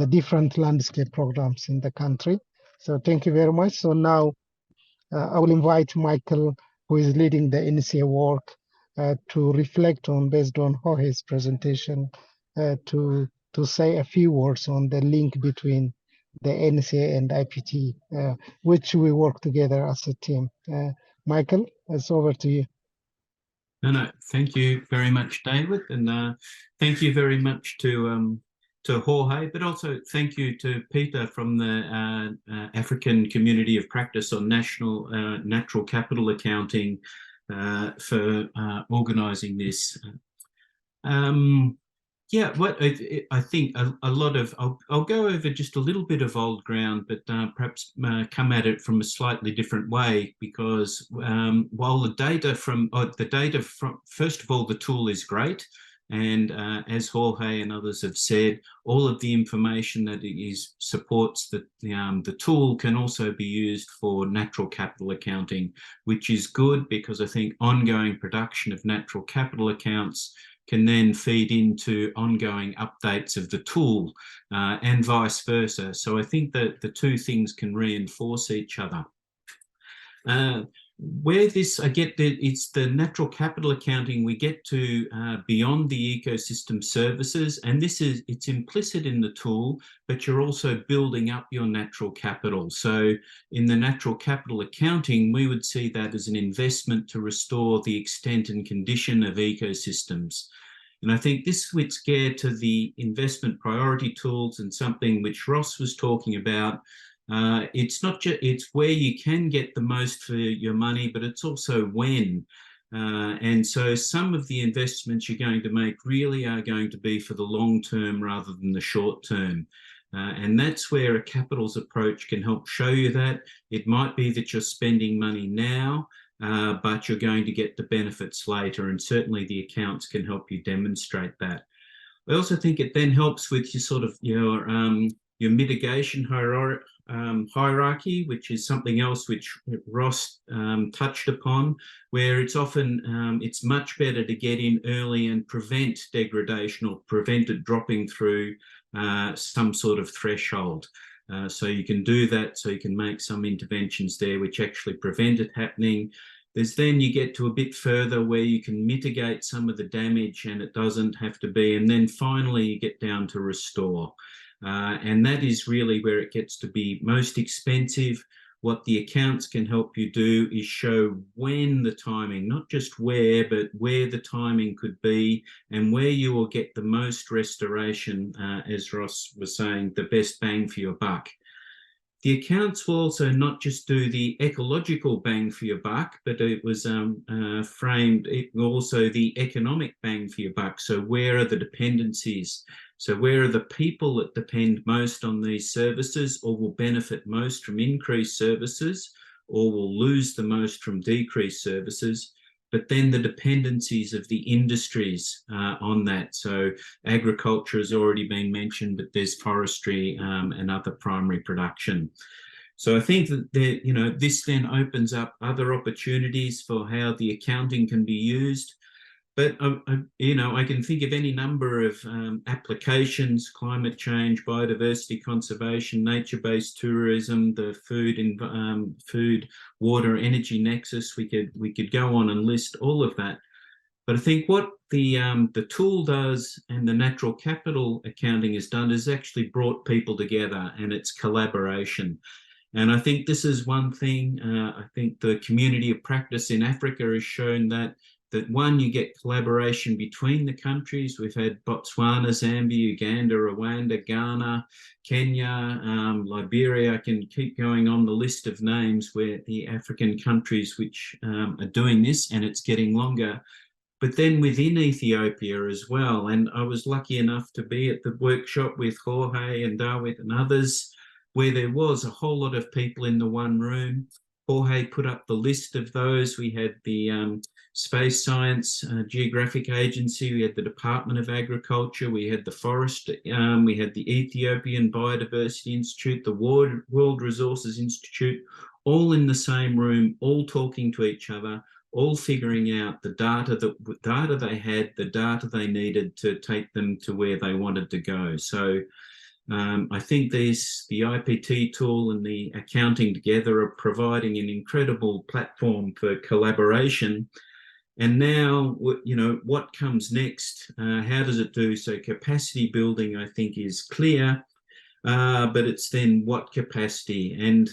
different landscape programs in the country. So thank you very much. So now I will invite Michael, who is leading the NCA work, to reflect on, based on Jorge's presentation, to say a few words on the link between the NCA and IPT, which we work together as a team. Michael, it's over to you. No, thank you very much, David, and thank you very much to Jorge, but also thank you to Peter from the African Community of Practice on Natural Capital Accounting for organising this. What I think a lot of, I'll go over just a little bit of old ground, but perhaps come at it from a slightly different way, because while the data from, first of all, the tool is great. And as Jorge and others have said, all of the information that it supports the tool can also be used for natural capital accounting, which is good, because I think ongoing production of natural capital accounts can then feed into ongoing updates of the tool and vice versa. So I think that the two things can reinforce each other. Where this, it's the natural capital accounting, we get to beyond the ecosystem services, and it's implicit in the tool, but you're also building up your natural capital. So in the natural capital accounting, we would see that as an investment to restore the extent and condition of ecosystems. And I think this switches gear to the investment priority tools, and something which Ross was talking about. It's not just, it's where you can get the most for your money, but it's also when. And so some of the investments you're going to make really are going to be for the long term rather than the short term. And that's where a capitals approach can help show you that. It might be that you're spending money now, but you're going to get the benefits later. And certainly the accounts can help you demonstrate that. I also think it then helps with your sort of your mitigation hierarchy, which is something else which Ross touched upon, where it's often, it's much better to get in early and prevent degradation, or prevent it dropping through some sort of threshold. So you can do that, so you can make some interventions there which actually prevent it happening. There's then you get to a bit further where you can mitigate some of the damage and it doesn't have to be. And then finally you get down to restore. And that is really where it gets to be most expensive. What the accounts can help you do is show when the timing, not just where, but where the timing could be and where you will get the most restoration, as Ross was saying, the best bang for your buck. The accounts will also not just do the ecological bang for your buck, but it was framed also the economic bang for your buck. So where are the dependencies? So where are the people that depend most on these services, or will benefit most from increased services, or will lose the most from decreased services? But then the dependencies of the industries on that. So agriculture has already been mentioned, but there's forestry and other primary production. So I think that this then opens up other opportunities for how the accounting can be used. But I can think of any number of applications: climate change, biodiversity conservation, nature-based tourism, the food, water, energy nexus. We could go on and list all of that. But I think what the tool does and the natural capital accounting has done is actually brought people together, and it's collaboration. And I think this is one thing. I think the community of practice in Africa has shown that one, you get collaboration between the countries. We've had Botswana, Zambia, Uganda, Rwanda, Ghana, Kenya, Liberia. I can keep going on the list of names where the African countries which are doing this, and it's getting longer. But then within Ethiopia as well. And I was lucky enough to be at the workshop with Jorge and Dawit and others, where there was a whole lot of people in the one room. Jorge put up the list of those. We had the Space Science Geographic Agency, we had the Department of Agriculture, we had the Forest, we had the Ethiopian Biodiversity Institute, the World Resources Institute, all in the same room, all talking to each other, all figuring out the data they had, the data they needed to take them to where they wanted to go. So I think the IPT tool and the accounting together are providing an incredible platform for collaboration. And now, what comes next? How does it do? So capacity building, I think, is clear, but it's then what capacity? And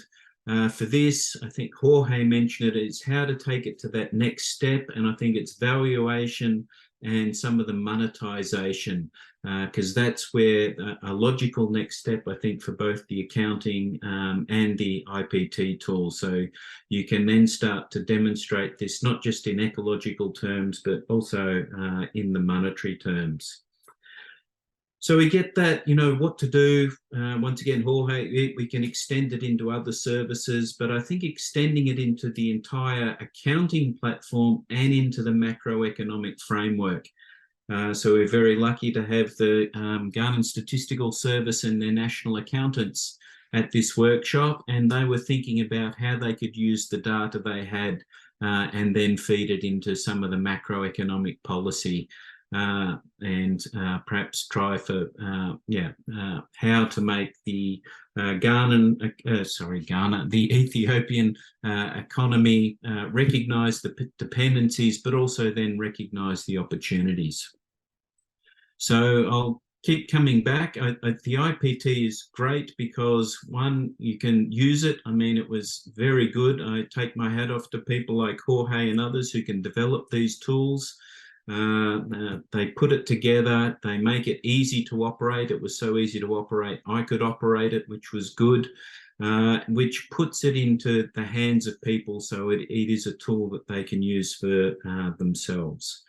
for this, I think Jorge mentioned it, is how to take it to that next step. And I think it's valuation and some of the monetization, because that's where a logical next step, I think, for both the accounting and the IPT tool. So you can then start to demonstrate this, not just in ecological terms, but also in the monetary terms. So we get that, what to do. Once again, Jorge, we can extend it into other services, but I think extending it into the entire accounting platform and into the macroeconomic framework. So we're very lucky to have the Ghanaian Statistical Service and their national accountants at this workshop, and they were thinking about how they could use the data they had and then feed it into some of the macroeconomic policy. And perhaps try for how to make the the Ethiopian economy recognise the dependencies, but also then recognise the opportunities. So I'll keep coming back. The IPT is great because, one, you can use it. I mean, it was very good. I take my hat off to people like Jorge and others who can develop these tools. They put it together, they make it easy to operate. It was so easy to operate, I could operate it, which was good, which puts it into the hands of people, so it is a tool that they can use for themselves.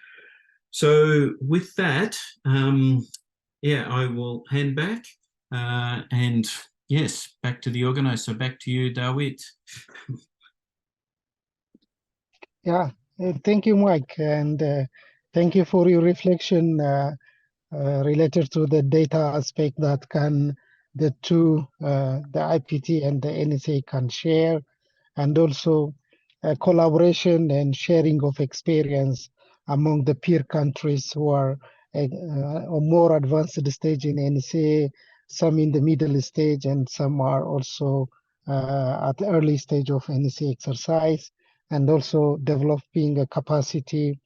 So with that, I will hand back, and yes, back to the organizer. So back to you, Dawit. Yeah, thank you, Mike, and thank you for your reflection related to the data aspect that the IPT and the NCA can share, and also collaboration and sharing of experience among the peer countries who are a more advanced stage in NCA, some in the middle stage, and some are also at the early stage of NCA exercise, and also developing a capacity,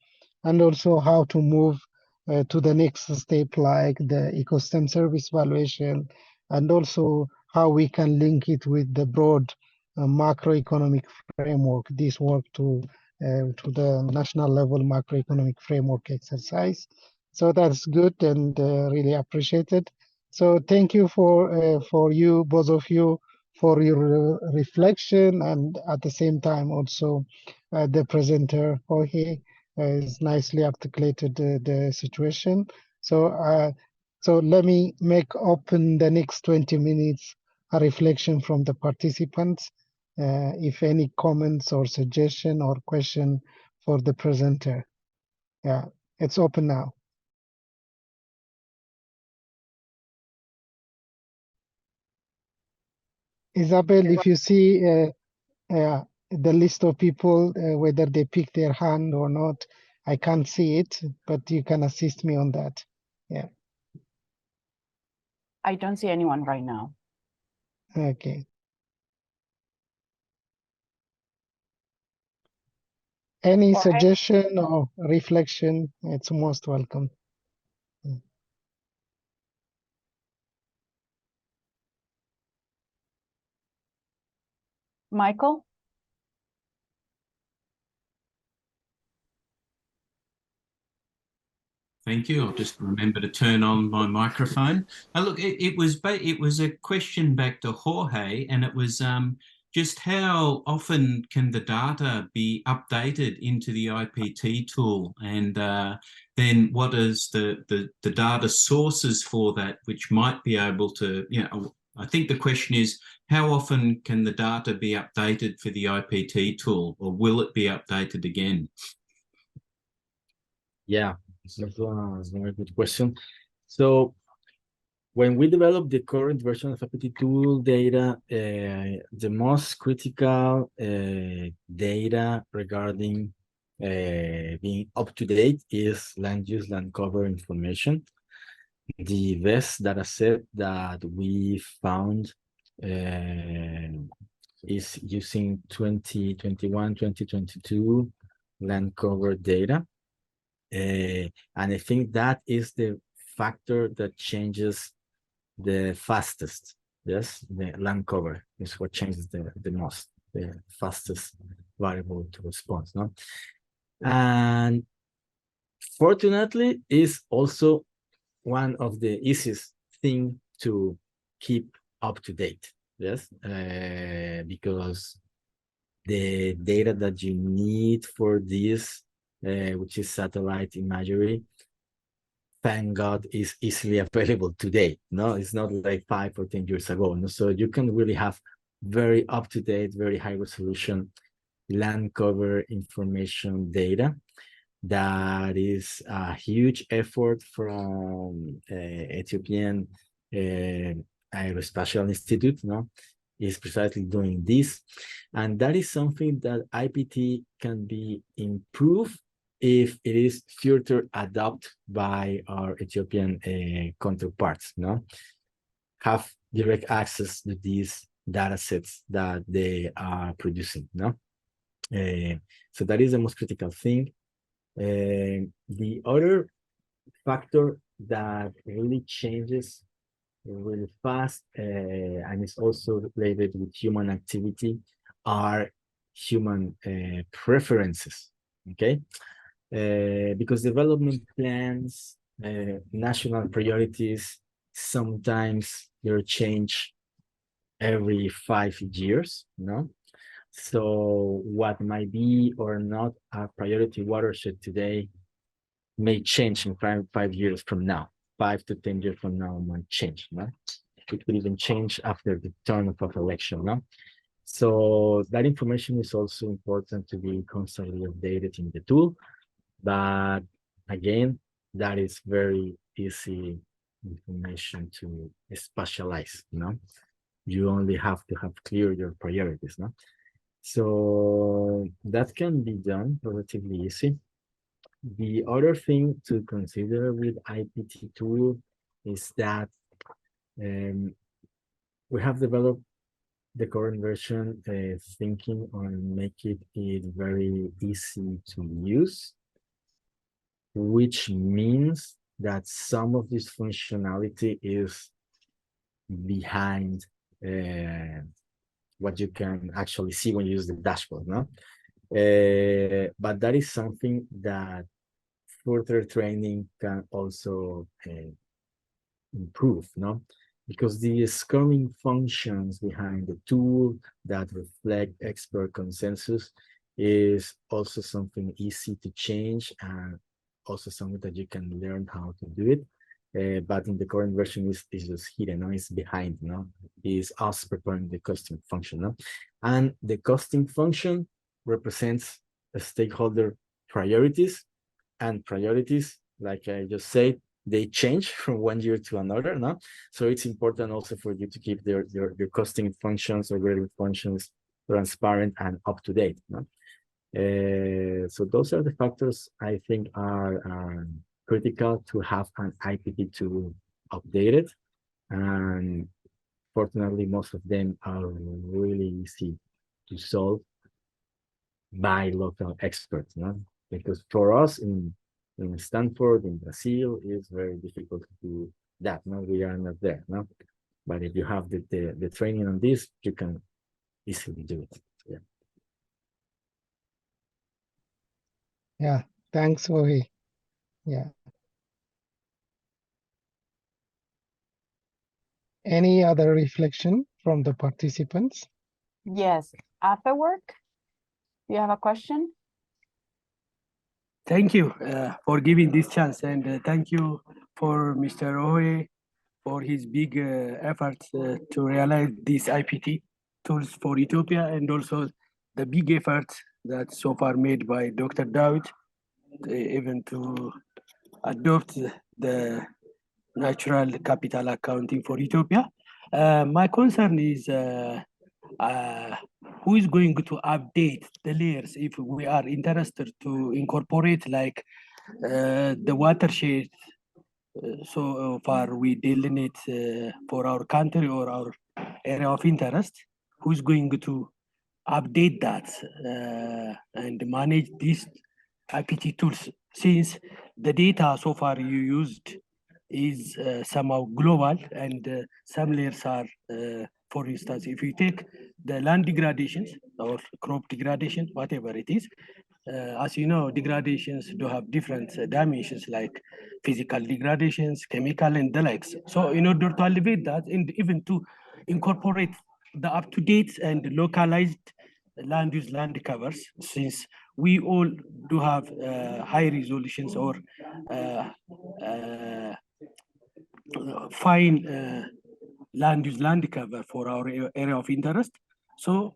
and also how to move to the next step, like the ecosystem service valuation, and also how we can link it with the broad macroeconomic framework, this work to the national level macroeconomic framework exercise. So that's good and really appreciated. So thank you for you, both of you, for your reflection, and at the same time also the presenter, Jorge, has nicely articulated the situation. So so let me make open the next 20 minutes a reflection from the participants. If any comments or suggestion or question for the presenter. Yeah, it's open now. Isabel, if you see the list of people, whether they pick their hand or not, I can't see it, but you can assist me on that. Yeah. I don't see anyone right now. Okay. Any Jorge? suggestion or reflection, it's most welcome. Michael? Thank you. I'll just remember to turn on my microphone. Look, it was a question back to Jorge, and it was just how often can the data be updated into the IPT tool, and then what is the data sources for that, which might be able to, I think the question is, how often can the data be updated for the IPT tool, or will it be updated again? Yeah, that's a very good question. So when we develop the current version of IPT tool data, the most critical data regarding being up to date is land use, land cover information. The best data set that we found is using 2021, 2022 land cover data. And I think that is the factor that changes the fastest. Yes, the land cover is what changes the most, the fastest variable to response. No, and fortunately, is also one of the easiest thing to keep up to date. Yes, because the data that you need for this, which is satellite imagery, thank God, is easily available today. No, it's not like 5 or 10 years ago. No? So you can really have very up-to-date, very high resolution land cover information data. That is a huge effort from Ethiopian Aerospatial Institute, no? Is precisely doing this. And that is something that IPT can be improved if it is further adopted by our Ethiopian counterparts, no? Have direct access to these data sets that they are producing, no? So that is the most critical thing. The other factor that really changes really fast and is also related with human activity are human preferences, okay? Because development plans, national priorities, sometimes they're changed every 5 years, no? So what might be or not a priority watershed today may change in 5 years from now. 5 to 10 years from now might change, no? It could even change after the turn of election, no? So that information is also important to be constantly updated in the tool. But again, that is very easy information to specialize, no? You only have to have clear your priorities, no? So that can be done relatively easy. The other thing to consider with IPT tool is that we have developed the current version thinking on making it very easy to use, which means that some of this functionality is behind what you can actually see when you use the dashboard, no? But that is something that further training can also improve, no? Because the scoring functions behind the tool that reflect expert consensus is also something easy to change and also something that you can learn how to do it. But in the current version is just hidden, no? It's behind, no? Is us preparing the costing function, no? And the costing function represents a stakeholder priorities, and priorities, like I just said, they change from one year to another, no? So it's important also for you to keep your costing functions or grading functions transparent and up to date, no? So those are the factors I think are critical to have an IPT tool updated. And fortunately, most of them are really easy to solve by local experts, no? Because for us in Stanford, in Brazil, it's very difficult to do that. No, we are not there, no. But if you have the training on this, you can easily do it. Yeah. Yeah. Thanks, Ohi. Yeah. Any other reflection from the participants? Yes. Afterwork, you have a question? Thank you for giving this chance, and thank you for Mr. Ohe for his big efforts to realize these IPT tools for Ethiopia, and also the big efforts that so far made by Dr. Dawit, even to adopt the natural capital accounting for Ethiopia. My concern is who is going to update the layers if we are interested to incorporate like the watershed. So far we delineate for our country or our area of interest. Who's going to update that and manage these IPT tools, since the data so far you used is somehow global, and some layers are, for instance, if you take the land degradations or crop degradation, whatever it is, as you know, degradations do have different dimensions like physical degradations, chemical, and the likes. So in order to alleviate that, and even to incorporate the up-to-date and localized land use land covers, since we all do have high resolutions or fine land use land cover for our area of interest. So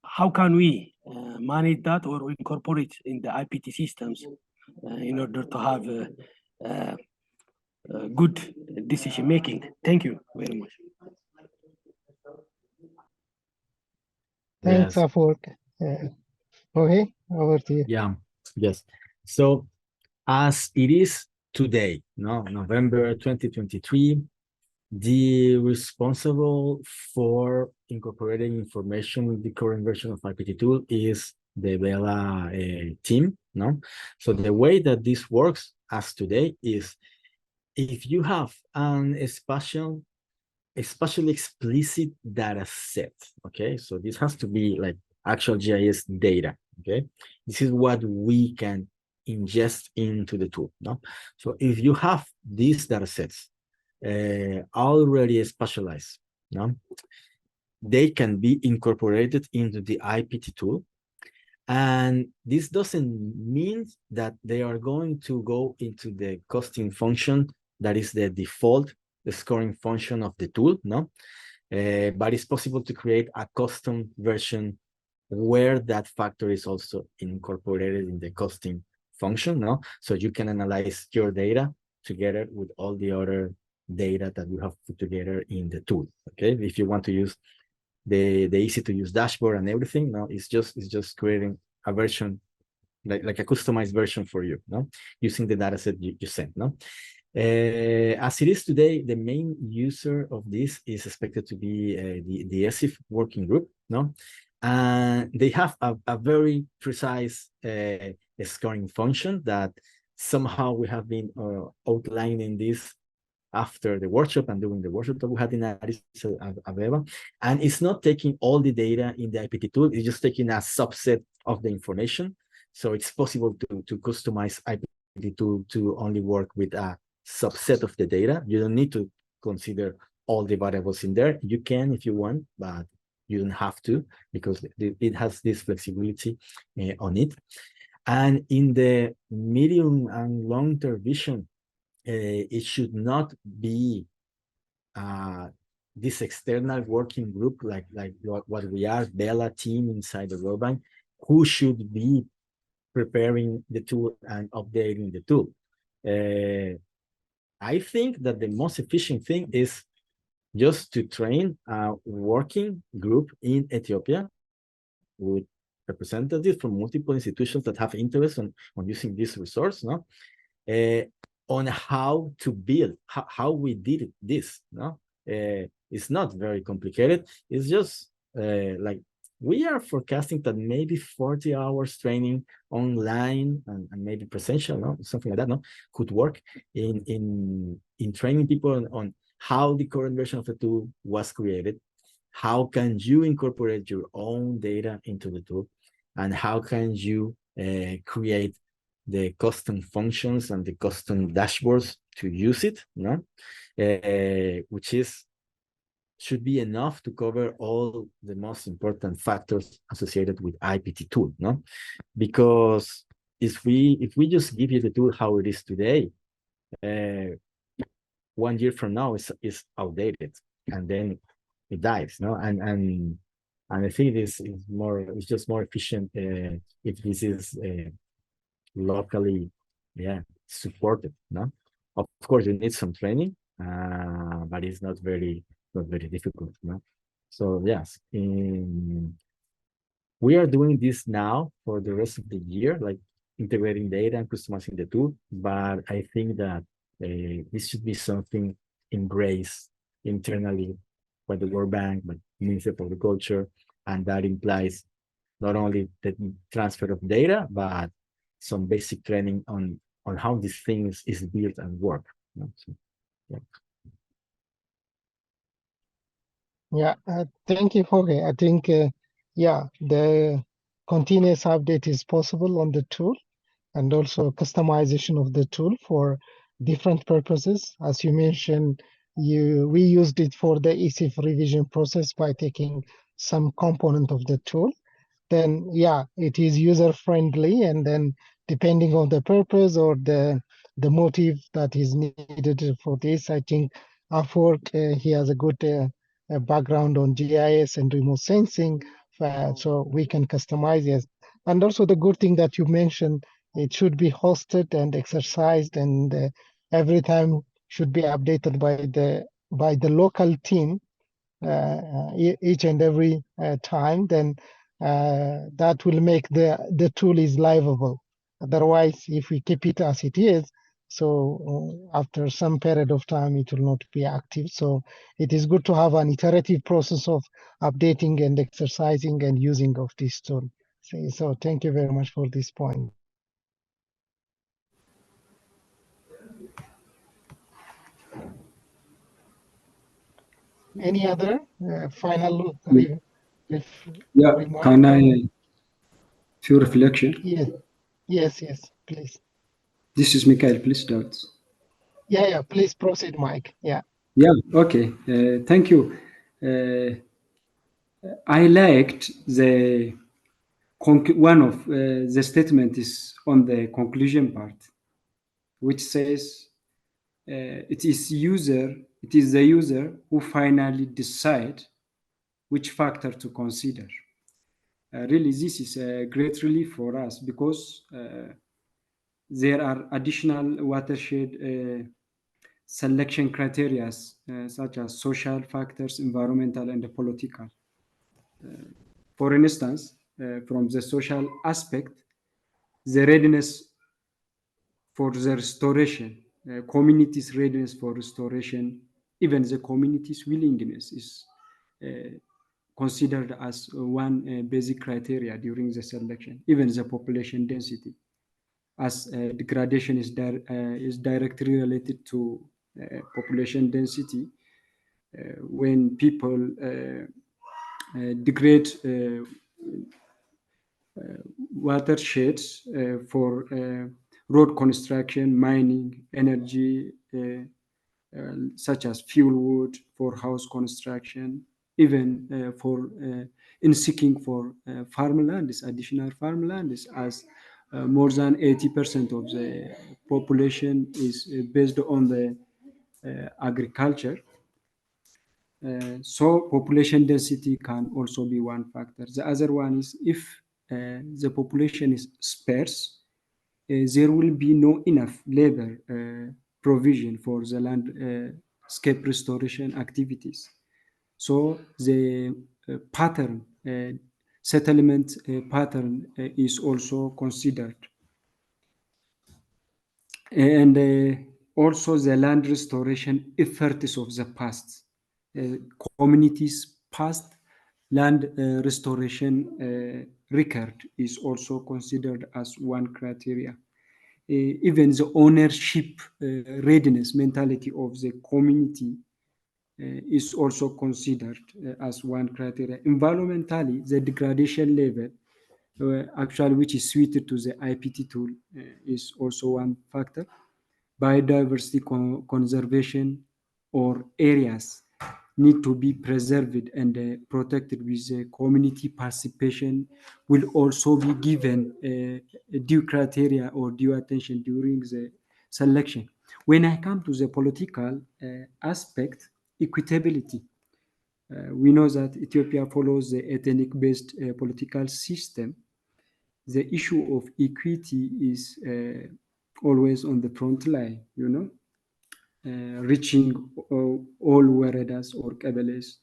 how can we manage that or incorporate in the IPT systems in order to have good decision making? Thank you very much. Thanks, Yes. Afwork. Ohe, over to you. Yeah. Yes. So as it is today, no, November 2023, the responsible for incorporating information in the current version of IPT tool is the Bella team, no? So the way that this works as today is if you have a spatially explicit data set, okay? So this has to be like actual GIS data, okay? This is what we can ingest into the tool, no? So if you have these data sets already spatialized, no? They can be incorporated into the IPT tool. And this doesn't mean that they are going to go into the costing function that is the default scoring function of the tool, no? But it's possible to create a custom version where that factor is also incorporated in the costing function, no? So you can analyze your data together with all the other data that you have put together in the tool, okay? If you want to use the easy to use dashboard and everything, no, it's just creating a version, like a customized version for you, no? Using the data set you sent, no? As it is today, the main user of this is expected to be the ESIF working group, no? And they have a very precise scoring function that somehow we have been outlining this after the workshop and during the workshop that we had in Addis Ababa. And it's not taking all the data in the IPT tool, it's just taking a subset of the information. So it's possible to customize IPT tool to only work with a subset of the data. You don't need to consider all the variables in there. You can if you want, but you don't have to, because it has this flexibility on it. And in the medium and long-term vision, it should not be this external working group like what we are, Bella team inside the World Bank, who should be preparing the tool and updating the tool. I think that the most efficient thing is just to train a working group in Ethiopia with representatives from multiple institutions that have interest on using this resource, no? On how to build, how we did this, no? It's not very complicated. It's just like we are forecasting that maybe 40 hours training online and maybe presential, no, something like that, no, could work in training people on how the current version of the tool was created, how can you incorporate your own data into the tool, and how can you create the custom functions and the custom dashboards to use it, no, which should be enough to cover all the most important factors associated with IPT tool, no? Because if we just give you the tool how it is today, 1 year from now is outdated, and then it dies, no? And I think it's just more efficient if this is locally, supported, no? Of course, you need some training, but it's not very difficult, no? So yes, we are doing this now for the rest of the year, like integrating data and customizing the tool. But I think that this should be something embraced internally by the World Bank, by the Ministry of Agriculture, and that implies not only the transfer of data, but some basic training on how this thing is built and work. You know? So, Thank you, Jorge. I think, the continuous update is possible on the tool, and also customization of the tool for different purposes. As you mentioned, we used it for the ECIF revision process by taking some component of the tool. Then, it is user friendly, and then depending on the purpose or the motive that is needed for this, I think Afwork, he has a good background on GIS and remote sensing, so we can customize it. And also the good thing that you mentioned, it should be hosted and exercised, and every time should be updated by the local team each and every time. Then that will make the tool is livable. Otherwise, if we keep it as it is, so after some period of time, it will not be active. So it is good to have an iterative process of updating and exercising and using of this tool. So thank you very much for this point. Any other final remark? Can I few reflection? Yes, please. This is Mikhail, please, Dawit. Please proceed, Mike. Okay. Thank you. I liked one of the statement is on the conclusion part, which says it is the user who finally decide which factor to consider. Really, this is a great relief for us, because there are additional watershed selection criteria, such as social factors, environmental, and political. For instance, from the social aspect, the readiness for the restoration, community's readiness for restoration, even the community's willingness is considered as one basic criteria during the selection, even the population density, as degradation is directly related to population density. When people degrade watersheds for road construction, mining, energy, such as fuel wood for house construction, even for in seeking for farmland, this additional farmland is as more than 80% of the population is based on the agriculture. So population density can also be one factor. The other one is if the population is sparse, there will be no enough labor provision for the landscape restoration activities. So the pattern settlement pattern is also considered. And also the land restoration efforts of the past. Communities' past land restoration record is also considered as one criteria. Even the ownership readiness mentality of the community is also considered as one criteria. Environmentally, the degradation level, actually which is suited to the IPT tool, is also one factor. Biodiversity conservation or areas need to be preserved and protected with community participation will also be given due criteria or due attention during the selection. When I come to the political aspect, equitability. We know that Ethiopia follows the ethnic-based political system. The issue of equity is always on the front line, you know, reaching all weredas or kabeles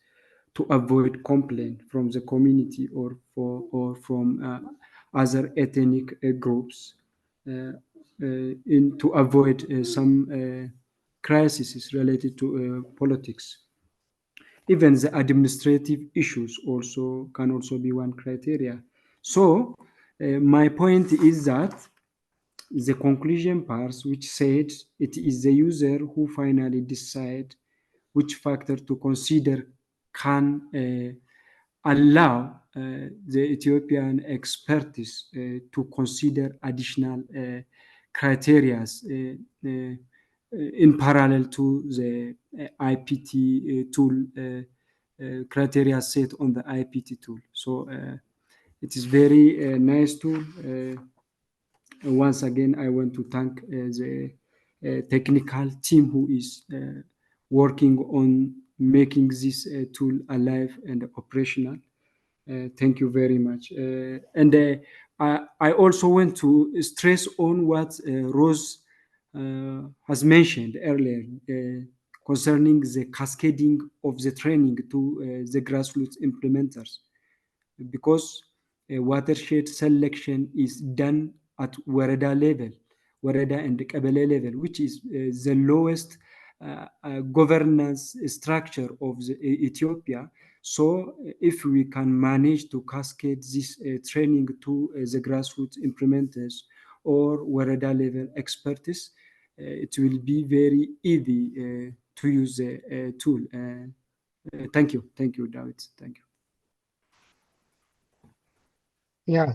to avoid complaint from the community or from other ethnic groups to avoid some crises related to politics. Even the administrative issues also can also be one criteria. So my point is that the conclusion parts which said it is the user who finally decide which factor to consider can allow the Ethiopian expertise to consider additional criteria in parallel to the IPT tool criteria set on the IPT tool. So it is very nice tool. Once again, I want to thank the technical team who is working on making this tool alive and operational. Thank you very much. I also want to stress on what Rose has mentioned earlier concerning the cascading of the training to the grassroots implementers, because watershed selection is done at Wareda level, Wareda and Kabele level, which is the lowest governance structure of Ethiopia. So if we can manage to cascade this training to the grassroots implementers or Wareda level expertise, it will be very easy to use the tool. Thank you, Dawit. Thank you. Yeah,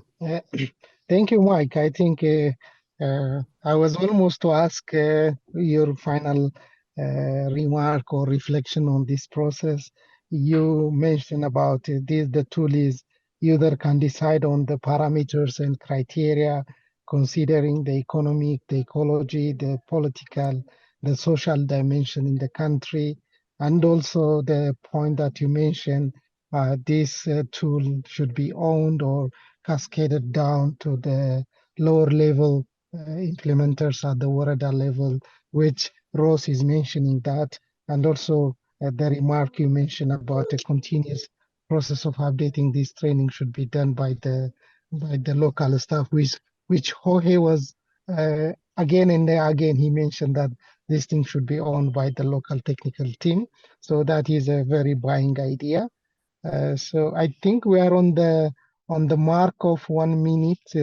thank you, Mike. I think I was almost to ask your final remark or reflection on this process. You mentioned about this, the tool is user can decide on the parameters and criteria, considering the economic, the ecology, the political, the social dimension in the country, and also the point that you mentioned, this tool should be owned or cascaded down to the lower level implementers at the Warada level, which Rose is mentioning that, and also the remark you mentioned about a continuous process of updating this training should be done by the local staff, which Jorge was again and again he mentioned that this thing should be owned by the local technical team. So that is a very buying idea. So I think we are on the mark of 1 minute.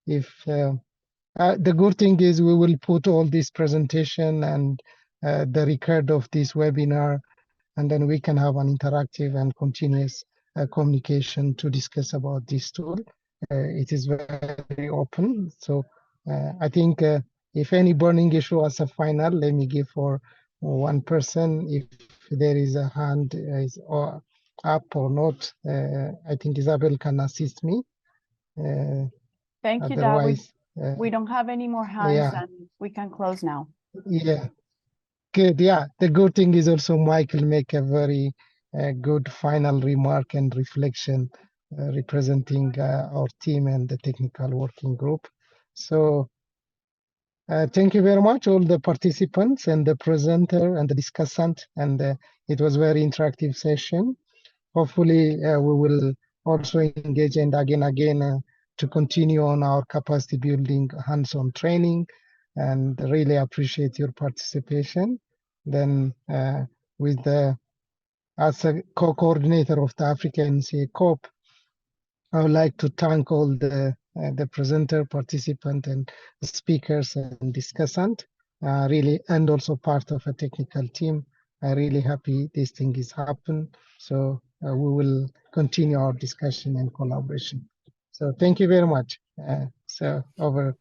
The good thing is we will put all this presentation and the record of this webinar, and then we can have an interactive and continuous communication to discuss about this tool. It is very open. So I think if any burning issue as a final, let me give for one person. If there is a hand is up or not, I think Isabel can assist me. Thank you, Dawit. We don't have any more hands, and we can close now. Yeah, good. Yeah, the good thing is also Mike will make a very good final remark and reflection representing our team and the technical working group. So thank you very much, all the participants and the presenter and the discussant. And it was a very interactive session. Hopefully we will also engage and again to continue on our capacity building hands-on training, and really appreciate your participation. Then with as a co-coordinator of the Africa NCA CoP, I would like to thank all the presenter, participant, and speakers and discussant, really, and also part of a technical team. I'm really happy this thing is happened. So we will continue our discussion and collaboration. So thank you very much. So over